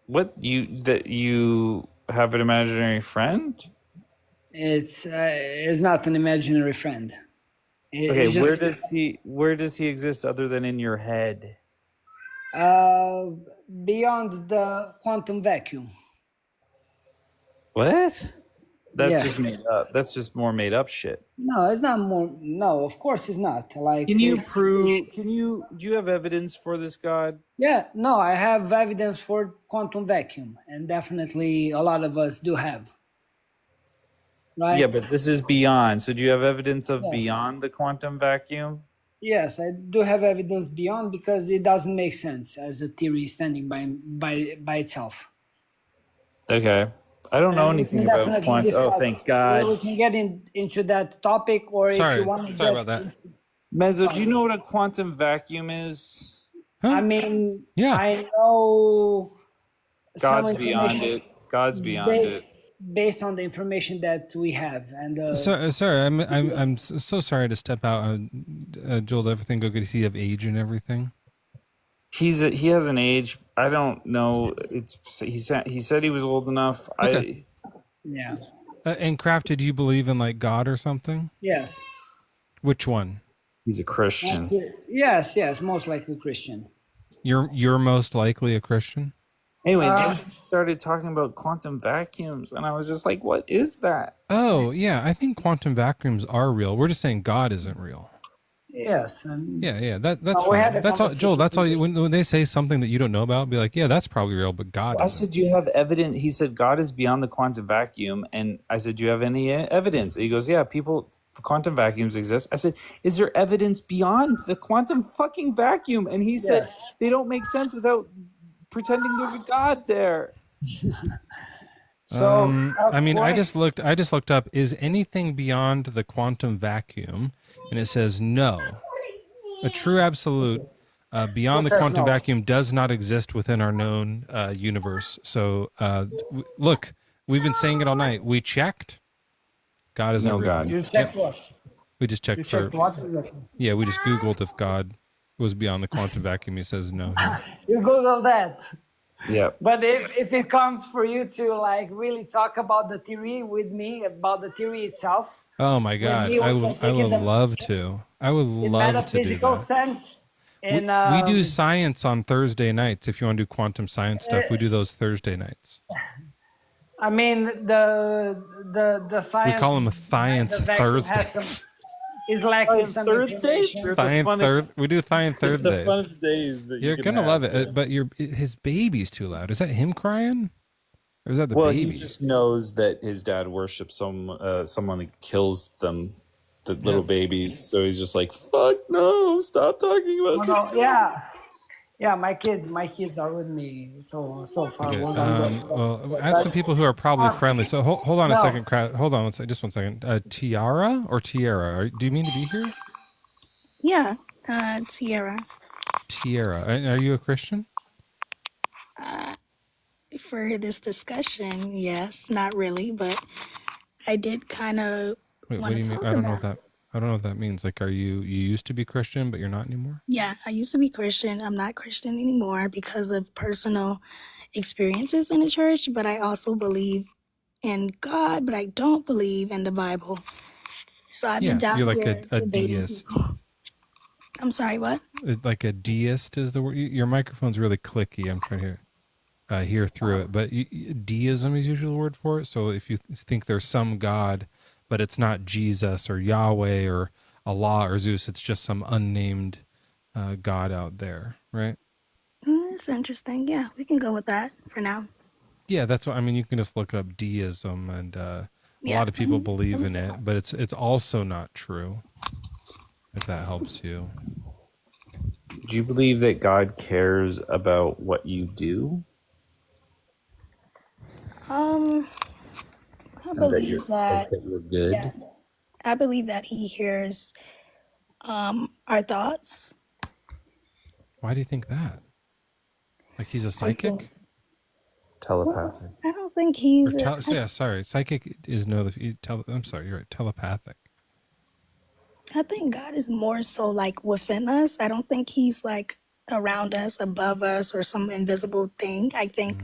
Speaker 4: What, you have an imaginary friend?
Speaker 5: It's not an imaginary friend.
Speaker 4: Okay, where does he exist other than in your head?
Speaker 5: Beyond the quantum vacuum.
Speaker 4: What? That's
Speaker 5: Yes.
Speaker 4: just made up. That's just more made up shit.
Speaker 5: No, it's not more. No, of course it's not. Like,
Speaker 4: Do you have evidence for this God?
Speaker 5: Yeah, no, I have evidence for quantum vacuum, and definitely a lot of us do have. Right?
Speaker 4: Yeah, but this is beyond. So do you have evidence of
Speaker 5: Yes.
Speaker 4: beyond the quantum vacuum?
Speaker 5: Yes, I do have evidence beyond because it doesn't make sense as a theory standing by itself.
Speaker 4: Okay. I don't know
Speaker 5: And we
Speaker 4: anything
Speaker 5: can
Speaker 4: about
Speaker 5: definitely
Speaker 4: quant. Oh,
Speaker 5: discuss.
Speaker 4: thank God.
Speaker 5: We can get into that topic, or if you
Speaker 2: Sorry.
Speaker 5: want to
Speaker 2: Sorry
Speaker 5: get.
Speaker 2: about that.
Speaker 4: Mezzo, do you know what a quantum vacuum is?
Speaker 5: I
Speaker 2: Huh?
Speaker 5: mean,
Speaker 2: Yeah.
Speaker 5: I know some
Speaker 4: God's beyond
Speaker 5: information
Speaker 4: it. God's beyond it.
Speaker 5: based on the information that we have, and
Speaker 2: Sorry. I'm so sorry to step out. Joel, did everything go good? Does he have age and everything?
Speaker 4: He has an age. I don't know. He said he was old enough.
Speaker 2: Okay.
Speaker 5: yeah,
Speaker 2: And Kraft, did you believe in like God or something?
Speaker 5: yes,
Speaker 2: Which one?
Speaker 4: He's a Christian.
Speaker 5: yes, most likely Christian.
Speaker 2: You're most likely a Christian.
Speaker 4: Anyway, then he started talking about quantum vacuums, and I was just like, "What is that?"
Speaker 2: Oh yeah, I think quantum vacuums are real. We're just saying God isn't real.
Speaker 5: Yes.
Speaker 2: Yeah. That's
Speaker 5: we had
Speaker 2: fine.
Speaker 5: a
Speaker 2: That's all, Joel.
Speaker 5: conversation.
Speaker 2: That's all. When they say something that you don't know about, be like, yeah, that's probably real, but God
Speaker 4: I
Speaker 2: isn't.
Speaker 4: said, "Do you have evidence?" He said, "God is beyond the quantum vacuum," and I said, "Do you have any evidence?" He goes, "Yeah, quantum vacuums exist." I said, "Is there evidence beyond the quantum fucking vacuum?" And he said,
Speaker 5: Yes.
Speaker 4: "They don't make sense without pretending there's a God there."
Speaker 5: So,
Speaker 2: I mean, I
Speaker 5: according-
Speaker 2: just looked up. Is anything beyond the quantum vacuum? And it says no. A true absolute beyond the
Speaker 5: says
Speaker 2: quantum
Speaker 5: no?
Speaker 2: vacuum does not exist within our known universe. So look, we've been saying it all night. We checked. God isn't
Speaker 4: No
Speaker 2: real.
Speaker 4: God.
Speaker 5: You checked what?
Speaker 2: We just checked
Speaker 5: You
Speaker 2: for.
Speaker 5: checked what exactly?
Speaker 2: Yeah, we just Googled if God was beyond the quantum vacuum. He says no. Here.
Speaker 5: You Google that.
Speaker 4: Yeah.
Speaker 5: But if it comes for you to like really talk about the theory with me, about the theory itself,
Speaker 2: Oh my God,
Speaker 5: me, we
Speaker 2: I
Speaker 5: can
Speaker 2: would
Speaker 5: take it
Speaker 2: love to. I would
Speaker 5: in
Speaker 2: love to do
Speaker 5: metaphysical
Speaker 2: that.
Speaker 5: sense. And
Speaker 2: We do science on Thursday nights. If you want to do quantum science stuff, we do those Thursday nights.
Speaker 5: I mean the science.
Speaker 2: We call them Science
Speaker 5: the vacuum has
Speaker 2: Thursdays.
Speaker 5: some, is lacking some information.
Speaker 2: We do Science Thursdays.
Speaker 4: Fun days that
Speaker 2: You're
Speaker 4: you can
Speaker 2: gonna
Speaker 4: have.
Speaker 2: love it, but his baby's too loud. Is that him crying, or is that the
Speaker 4: Well,
Speaker 2: baby?
Speaker 4: he just knows that his dad worships someone that kills them, the little babies. So he's just like, "Fuck no! Stop talking about
Speaker 5: Oh,
Speaker 4: this."
Speaker 5: no, yeah. My kids are with me so far.
Speaker 2: Okay,
Speaker 5: Well done.
Speaker 2: well, I have some people who are probably friendly. So hold on a
Speaker 5: No.
Speaker 2: second, hold on just one second. Tiara or Tiara? Do you mean to be here?
Speaker 6: Yeah, Tierra.
Speaker 2: Tiara, are you a Christian?
Speaker 6: For this discussion, yes, not really, but I did kind of
Speaker 2: Wait, what
Speaker 6: want
Speaker 2: do
Speaker 6: to
Speaker 2: you mean?
Speaker 6: talk
Speaker 2: I don't know
Speaker 6: about.
Speaker 2: what that means. Like, you used to be Christian, but you're not anymore?
Speaker 6: Yeah, I used to be Christian. I'm not Christian anymore because of personal experiences in the church, but I also believe in God, but I don't believe in the Bible. So I've been down
Speaker 2: you're like
Speaker 6: here
Speaker 2: a
Speaker 6: debating
Speaker 2: deist.
Speaker 6: people. I'm sorry, what?
Speaker 2: Like a deist is the word. Your microphone's really clicky. I'm trying to hear through it, but deism is usually the word for it. So if you think there's some God, but it's not Jesus or Yahweh or Allah or Zeus, it's just some unnamed God out there, right?
Speaker 6: It's interesting. Yeah, we can go with that for now.
Speaker 2: Yeah, that's what I mean. You can just look up deism, and a
Speaker 6: Yeah.
Speaker 2: lot of people believe in it, but it's also not true. If that helps you.
Speaker 4: Do you believe that God cares about what you do?
Speaker 6: I believe that
Speaker 4: you're good.
Speaker 6: yeah, I believe that he hears our thoughts.
Speaker 2: Why do you think that? Like he's a psychic?
Speaker 4: Telepathic.
Speaker 6: I don't think he's.
Speaker 2: Sorry. Psychic is I'm sorry. You're right. Telepathic.
Speaker 6: I think God is more so like within us. I don't think he's like around us, above us, or some invisible thing. I think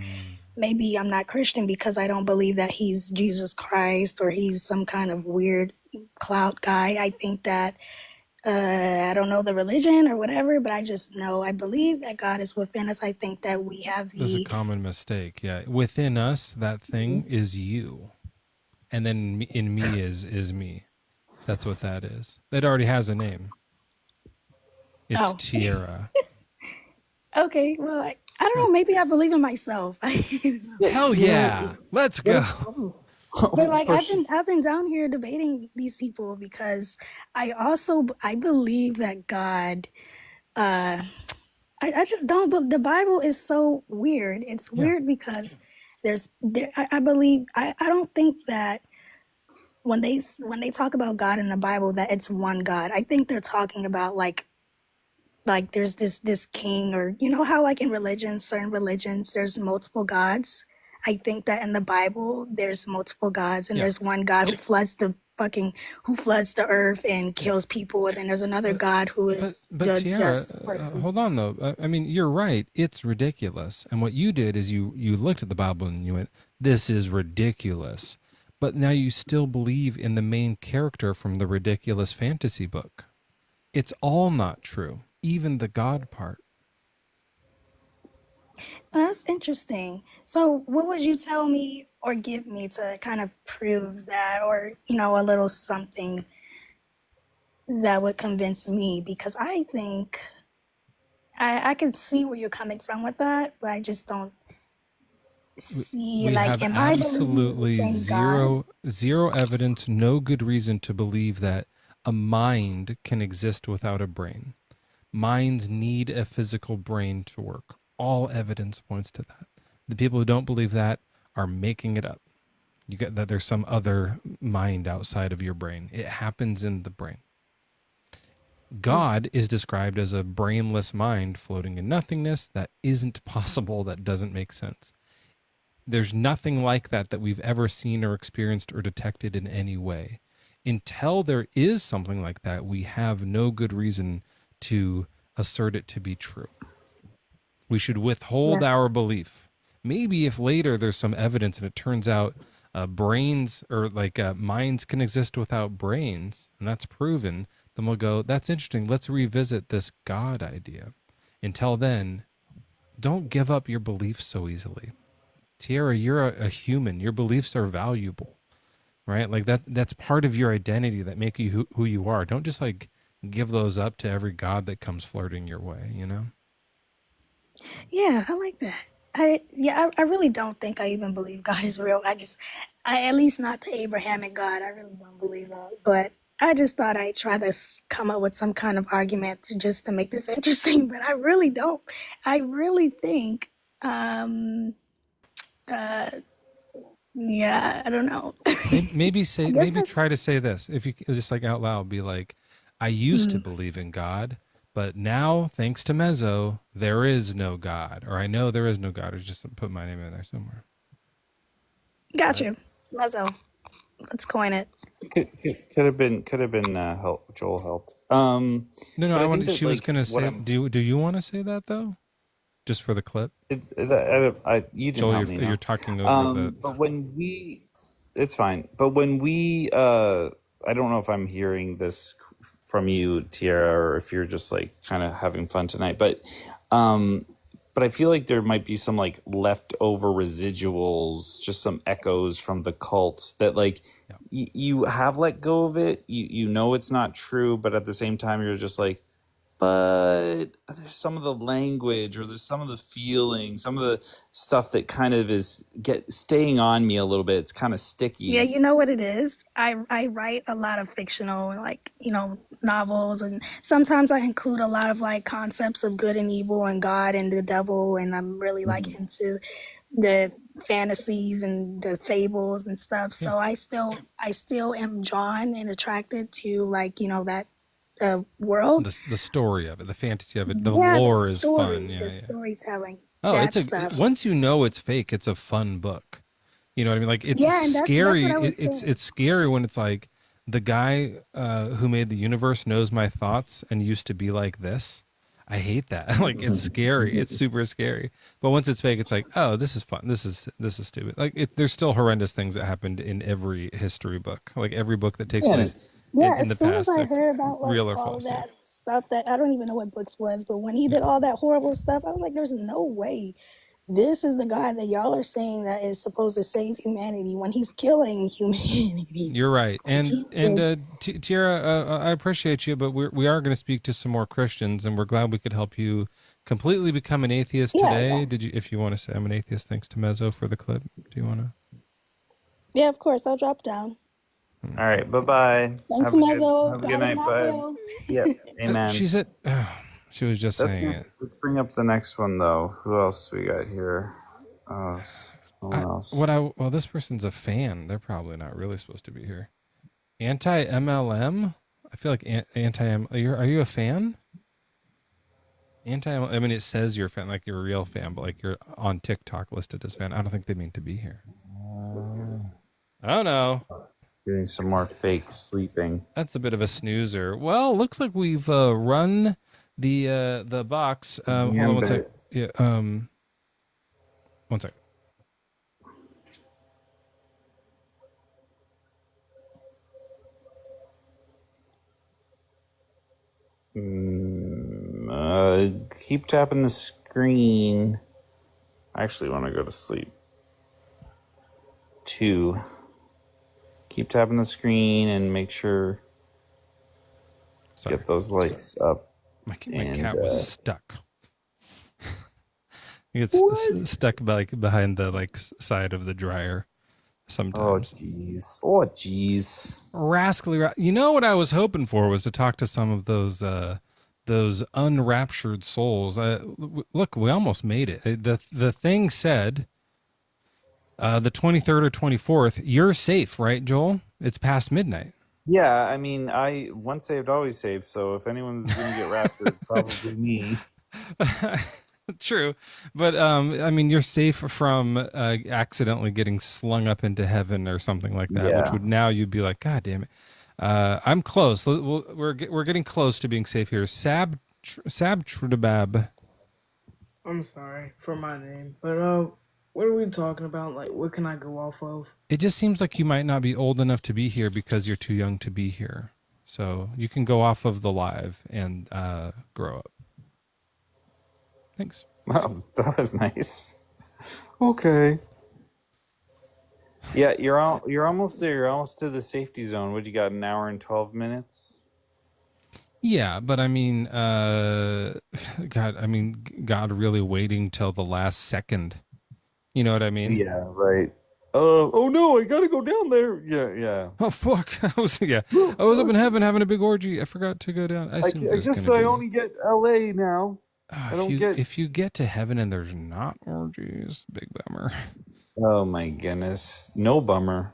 Speaker 6: maybe I'm not Christian because I don't believe that he's Jesus Christ or he's some kind of weird cloud guy. I think that I don't know the religion or whatever, but I just know I believe that God is within us. I think that we have
Speaker 2: There's a common mistake. Yeah. Within us, that thing is you. And then in me is me. That's what that is. It already has a name. It's Tierra.
Speaker 6: Okay, well, I don't know. Maybe I believe in myself.
Speaker 2: Hell yeah. Let's go.
Speaker 6: But like
Speaker 4: Push.
Speaker 6: I've been down here debating these people because I believe that God uh I just don't, but the Bible is so weird. It's
Speaker 2: Yeah.
Speaker 6: weird because I believe I don't think that when they talk about God in the Bible that it's one God. I think they're talking about like there's this king, or you know how like in religions, certain religions there's multiple gods. I think that in the Bible there's multiple gods, and
Speaker 2: Yeah.
Speaker 6: there's one God who floods the earth and
Speaker 2: Yeah.
Speaker 6: kills people, and then there's another
Speaker 2: But
Speaker 6: God who
Speaker 2: but
Speaker 6: is
Speaker 2: but
Speaker 6: the
Speaker 2: Tiara,
Speaker 6: just person.
Speaker 2: hold on though. I mean, you're right. It's ridiculous. And what you did is you looked at the Bible and you went, "This is ridiculous." But now you still believe in the main character from the ridiculous fantasy book. It's all not true, even the God part.
Speaker 6: That's interesting. So, what would you tell me or give me to kind of prove that, or, you know, a little something that would convince me? Because I think I could see where you're coming from with that, but I just don't see,
Speaker 2: We
Speaker 6: like,
Speaker 2: have
Speaker 6: am I believing in the
Speaker 2: absolutely
Speaker 6: same God?
Speaker 2: zero evidence, no good reason to believe that a mind can exist without a brain. Minds need a physical brain to work. All evidence points to that. The people who don't believe that are making it up. You get that there's some other mind outside of your brain. It happens in the brain. God is described as a brainless mind floating in nothingness. That isn't possible. That doesn't make sense. There's nothing like that we've ever seen or experienced or detected in any way. Until there is something like that, we have no good reason to assert it to be true. We should withhold
Speaker 6: Yeah.
Speaker 2: our belief. Maybe if later there's some evidence and it turns out brains or minds can exist without brains, and that's proven, then we'll go, that's interesting. Let's revisit this God idea. Until then, don't give up your beliefs so easily. Tiara, you're a human. Your beliefs are valuable, right? Like that's part of your identity that make you who you are. Don't just like give those up to every god that comes flirting your way, you know?
Speaker 6: Yeah, I like that. I really don't think I even believe God is real. I at least not the Abrahamic God. I really don't believe that. But I just thought I'd try to come up with some kind of argument to make this interesting. But I really don't. I really think, um, uh, yeah, I don't know.
Speaker 2: Maybe
Speaker 6: I
Speaker 2: say,
Speaker 6: guess
Speaker 2: maybe
Speaker 6: I,
Speaker 2: try to say this. If you just like out loud, be like, I used to
Speaker 6: mm,
Speaker 2: believe in God, but now, thanks to Mezzo, there is no God. Or I know there is no God. Or just put my name in there somewhere.
Speaker 6: got
Speaker 2: Right?
Speaker 6: you. Mezzo, let's coin it.
Speaker 4: Could have been help. Joel helped.
Speaker 2: No, no,
Speaker 4: But
Speaker 2: I
Speaker 4: I think
Speaker 2: wanted,
Speaker 4: that
Speaker 2: she was
Speaker 4: like
Speaker 2: going to
Speaker 4: what
Speaker 2: say,
Speaker 4: I'm
Speaker 2: do you want to say that though? Just for the clip?
Speaker 4: it's you didn't
Speaker 2: Joel,
Speaker 4: help me
Speaker 2: you're
Speaker 4: now.
Speaker 2: talking over the.
Speaker 4: But when we, it's fine. But when we, I don't know if I'm hearing this from you, Tiara, or if you're just like kind of having fun tonight. Um, but I feel like there might be some like leftover residuals, just some echoes from the cult that like
Speaker 2: Yeah.
Speaker 4: you have let go of it. You know it's not true, but at the same time you're just like, but there's some of the language or there's some of the feeling, some of the stuff that kind of is staying on me a little bit. It's kind of
Speaker 6: Yeah,
Speaker 4: sticky.
Speaker 6: you know what it is? I write a lot of fictional, like, you know, novels, and sometimes I include a lot of like concepts of good and evil and God and the devil, and I'm really like
Speaker 4: Mhm.
Speaker 6: into the fantasies and the fables and stuff.
Speaker 2: Yeah.
Speaker 6: So I still am drawn and attracted to, like, you know, that world.
Speaker 2: The story of it, the fantasy of it, the
Speaker 6: Yeah,
Speaker 2: lore is fun. Yeah,
Speaker 6: the
Speaker 2: yeah.
Speaker 6: storytelling,
Speaker 2: Oh,
Speaker 6: that stuff.
Speaker 2: once you know it's fake, it's a fun book. You know what I mean? Like it's
Speaker 6: Yeah, and that's what
Speaker 2: scary.
Speaker 6: I was
Speaker 2: It's
Speaker 6: saying.
Speaker 2: scary when it's like the guy who made the universe knows my thoughts and used to be like this. I hate that. Like it's scary. It's super scary. But once it's fake, it's like, oh, this is fun. This is stupid. Like there's still horrendous things that happened in every history book. Like every book that takes
Speaker 4: Yeah,
Speaker 2: place
Speaker 6: Yeah,
Speaker 2: in
Speaker 6: as
Speaker 2: the
Speaker 6: soon as
Speaker 2: past,
Speaker 6: I
Speaker 2: like,
Speaker 6: heard about like
Speaker 2: real or
Speaker 6: all of
Speaker 2: false. Yeah.
Speaker 6: that stuff, that I don't even know what books was, but when he
Speaker 2: Yeah.
Speaker 6: did all that horrible stuff, I was like, there's no way this is the guy that y'all are saying that is supposed to save humanity when he's killing humanity.
Speaker 2: You're right,
Speaker 6: Like
Speaker 2: and
Speaker 6: he is,
Speaker 2: Tiara, I appreciate you, but we are going to speak to some more Christians, and we're glad we could help you completely become an atheist
Speaker 6: yeah,
Speaker 2: today.
Speaker 6: yeah.
Speaker 2: Did you, if you want to say I'm an atheist, thanks to Mezzo for the clip. Do you want to?
Speaker 6: Yeah, of course. I'll drop down.
Speaker 4: All right. Bye-bye.
Speaker 6: Thanks,
Speaker 4: Have
Speaker 6: Mezzo.
Speaker 4: a good
Speaker 6: God is
Speaker 4: night.
Speaker 6: not
Speaker 4: Bye.
Speaker 6: real.
Speaker 4: Yep. Amen.
Speaker 2: She said, she was just saying it.
Speaker 4: Let's bring up the next one, though. Who else we got here? Someone else.
Speaker 2: Well, this person's a fan. They're probably not really supposed to be here. Anti-MLM? I feel like anti-M. Are you a fan? I mean, it says you're a fan, like you're a real fan, but like you're on TikTok listed as fan. I don't think they mean to be here. Oh no.
Speaker 4: Getting some more fake sleeping.
Speaker 2: That's a bit of a snoozer. Well, looks like we've run the box. Hold on one sec. Yeah. One sec.
Speaker 4: Keep tapping the screen. I actually want to go to sleep. 2. Keep tapping the screen and make sure get those lights up.
Speaker 2: My cat was stuck. He gets stuck behind the side of the dryer sometimes.
Speaker 4: Oh jeez.
Speaker 2: Rascally. You know what I was hoping for was to talk to some of those unraptured souls. Look, we almost made it. The thing said the 23rd or 24th, you're safe, right, Joel? It's past midnight.
Speaker 4: Yeah, I mean, once saved, always saved. So if anyone's going to get raptured, probably me.
Speaker 2: True, but I mean, you're safe from accidentally getting slung up into heaven or something like that, which would now you'd be like, God damn it, I'm close. We're getting close to being safe here. Sabtrudabab.
Speaker 7: I'm sorry for my name, but what are we talking about? Like, what can I go off of?
Speaker 2: It just seems like you might not be old enough to be here because you're too young to be here. So you can go off of the live and grow up. Thanks.
Speaker 4: Wow, that was nice. Okay. Yeah, you're almost there. You're almost to the safety zone. What you got? An hour and 12 minutes?
Speaker 2: Yeah, but I mean, God really waiting till the last second. You know what I mean?
Speaker 4: Yeah, right. Oh no, I gotta go down there. Yeah.
Speaker 2: Oh fuck! I was up in heaven having a big orgy. I forgot to go down.
Speaker 4: I guess I only get LA now.
Speaker 2: If you get to heaven and there's not orgies, big bummer.
Speaker 4: Oh my goodness, no bummer.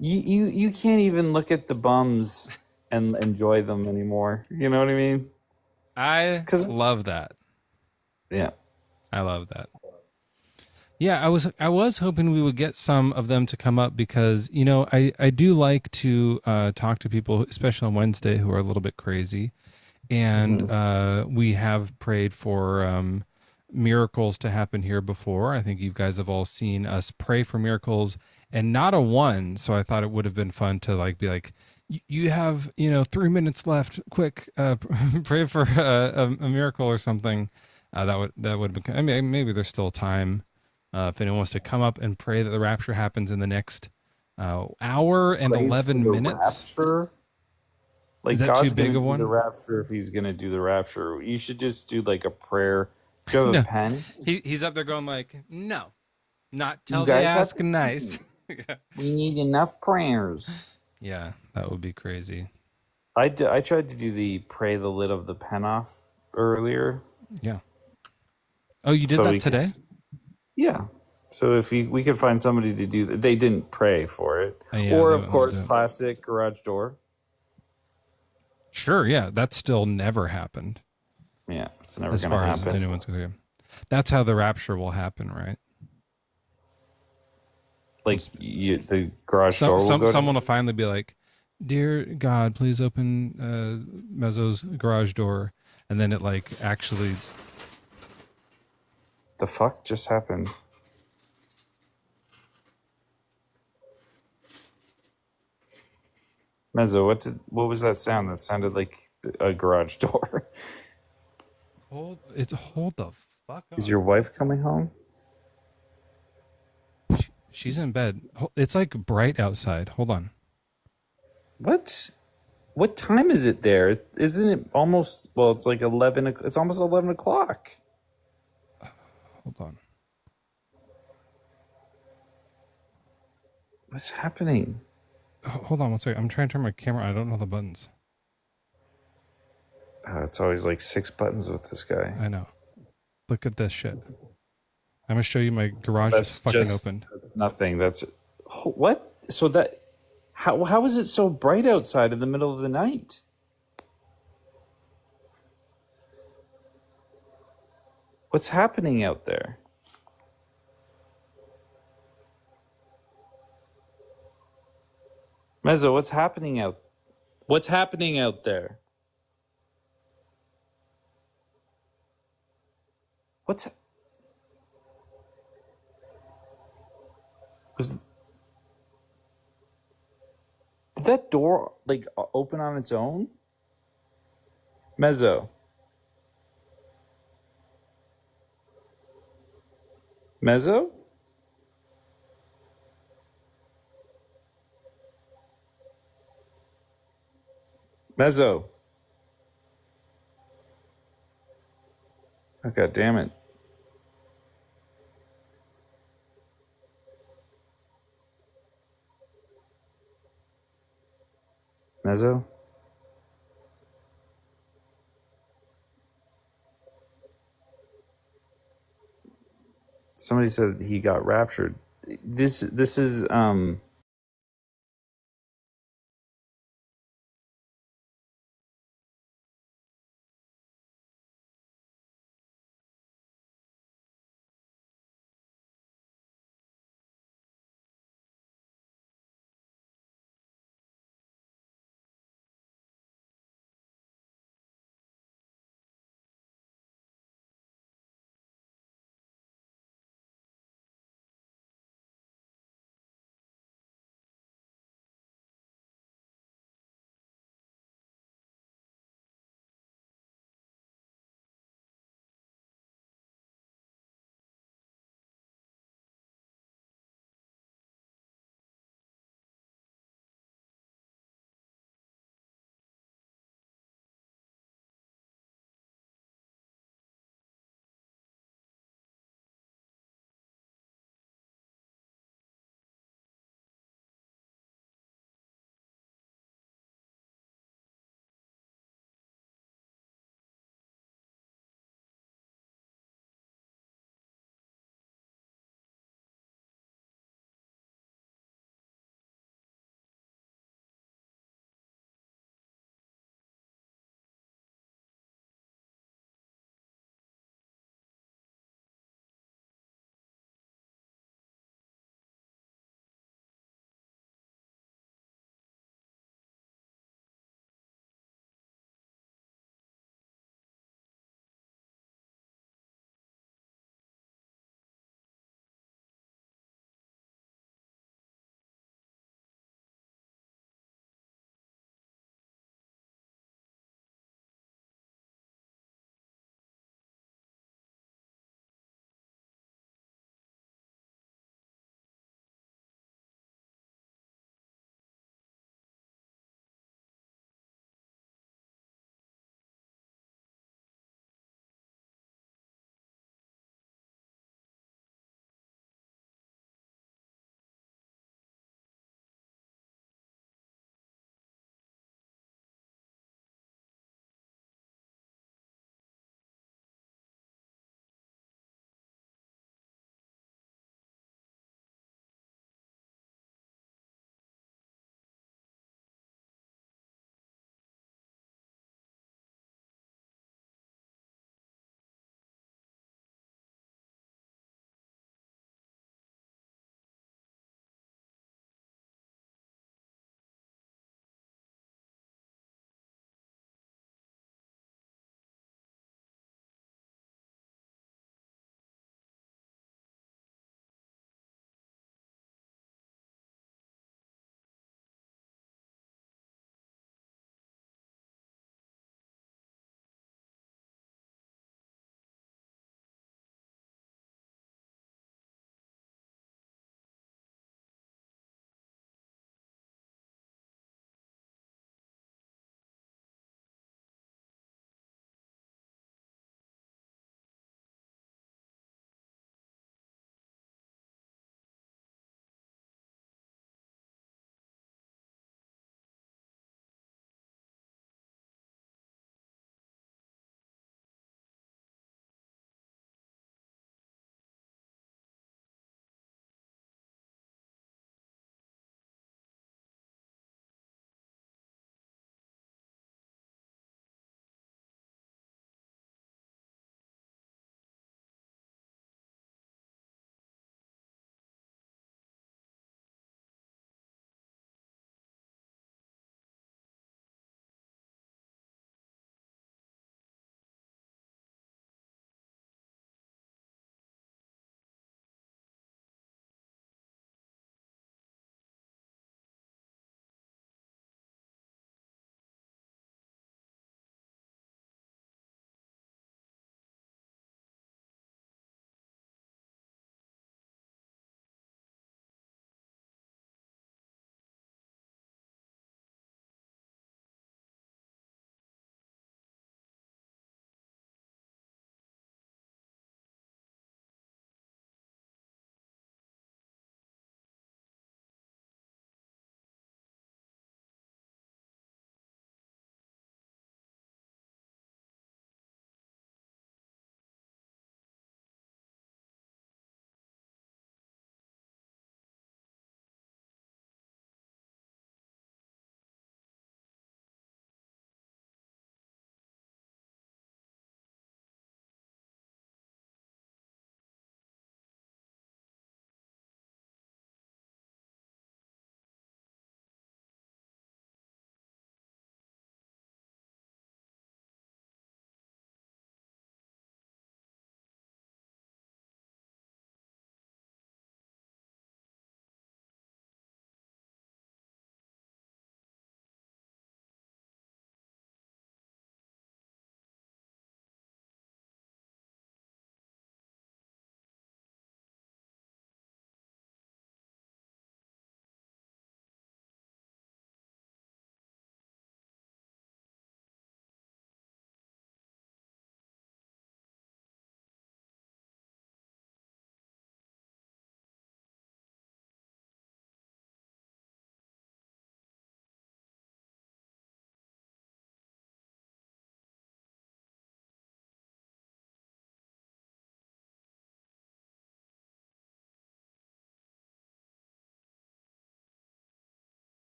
Speaker 4: You can't even look at the bums and enjoy them anymore. You know what I mean?
Speaker 2: I love that.
Speaker 4: Yeah,
Speaker 2: I love that. Yeah, I was hoping we would get some of them to come up because, you know, I do like to talk to people, especially on Wednesday, who are a little bit crazy. And we have prayed for miracles to happen here before. I think you guys have all seen us pray for miracles and not a one. So I thought it would have been fun to be like, you have, 3 minutes left. Quick, pray for a miracle or something. That would have been, I mean, maybe there's still time. If anyone wants to come up and pray that the rapture happens in the next hour and 11 minutes.
Speaker 4: Rapture?
Speaker 2: Is that
Speaker 4: God's
Speaker 2: too big of one?
Speaker 4: The rapture, if he's going to do the rapture, you should just do a prayer. Do you have a pen?
Speaker 2: He's up there going no, not till they ask nice.
Speaker 4: We need enough prayers.
Speaker 2: Yeah, that would be crazy.
Speaker 4: I tried to do the pray the lid of the pen off earlier.
Speaker 2: Yeah. Oh, you did that today?
Speaker 4: Yeah. So if we could find somebody to do that, they didn't pray for it.
Speaker 2: Yeah,
Speaker 4: or of course, classic garage door.
Speaker 2: Sure, yeah, that's still never happened.
Speaker 4: Yeah, it's never going to happen.
Speaker 2: As anyone's going to. That's how the rapture will happen, right?
Speaker 4: The garage door will go
Speaker 2: someone will finally be like, "Dear God, please open Mezzo's garage door," and then it actually.
Speaker 4: The fuck just happened? Mezzo, what was that sound? That sounded like a garage door.
Speaker 2: Hold the fuck up.
Speaker 4: Is your wife coming home?
Speaker 2: She's in bed. It's bright outside. Hold on.
Speaker 4: What? What time is it there? Isn't it almost? Well, it's 11. It's almost 11 o'clock.
Speaker 2: Hold on.
Speaker 4: What's happening?
Speaker 2: Hold on one second. I'm trying to turn my camera on. I don't know the buttons.
Speaker 4: It's always like 6 buttons with this guy.
Speaker 2: I know. Look at this shit. I'm going to show you my garage
Speaker 4: That's
Speaker 2: is fucking
Speaker 4: just
Speaker 2: opened.
Speaker 4: nothing. That's what? So that how is it so bright outside in the middle of the night? What's happening out there? Mezzo, what's happening out? What's happening out there? What's was did that door like open on its own? Mezzo. Mezzo? Mezzo. Oh, God damn it. Mezzo? Somebody said he got raptured. This is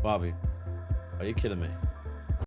Speaker 8: Bobby, are you kidding me?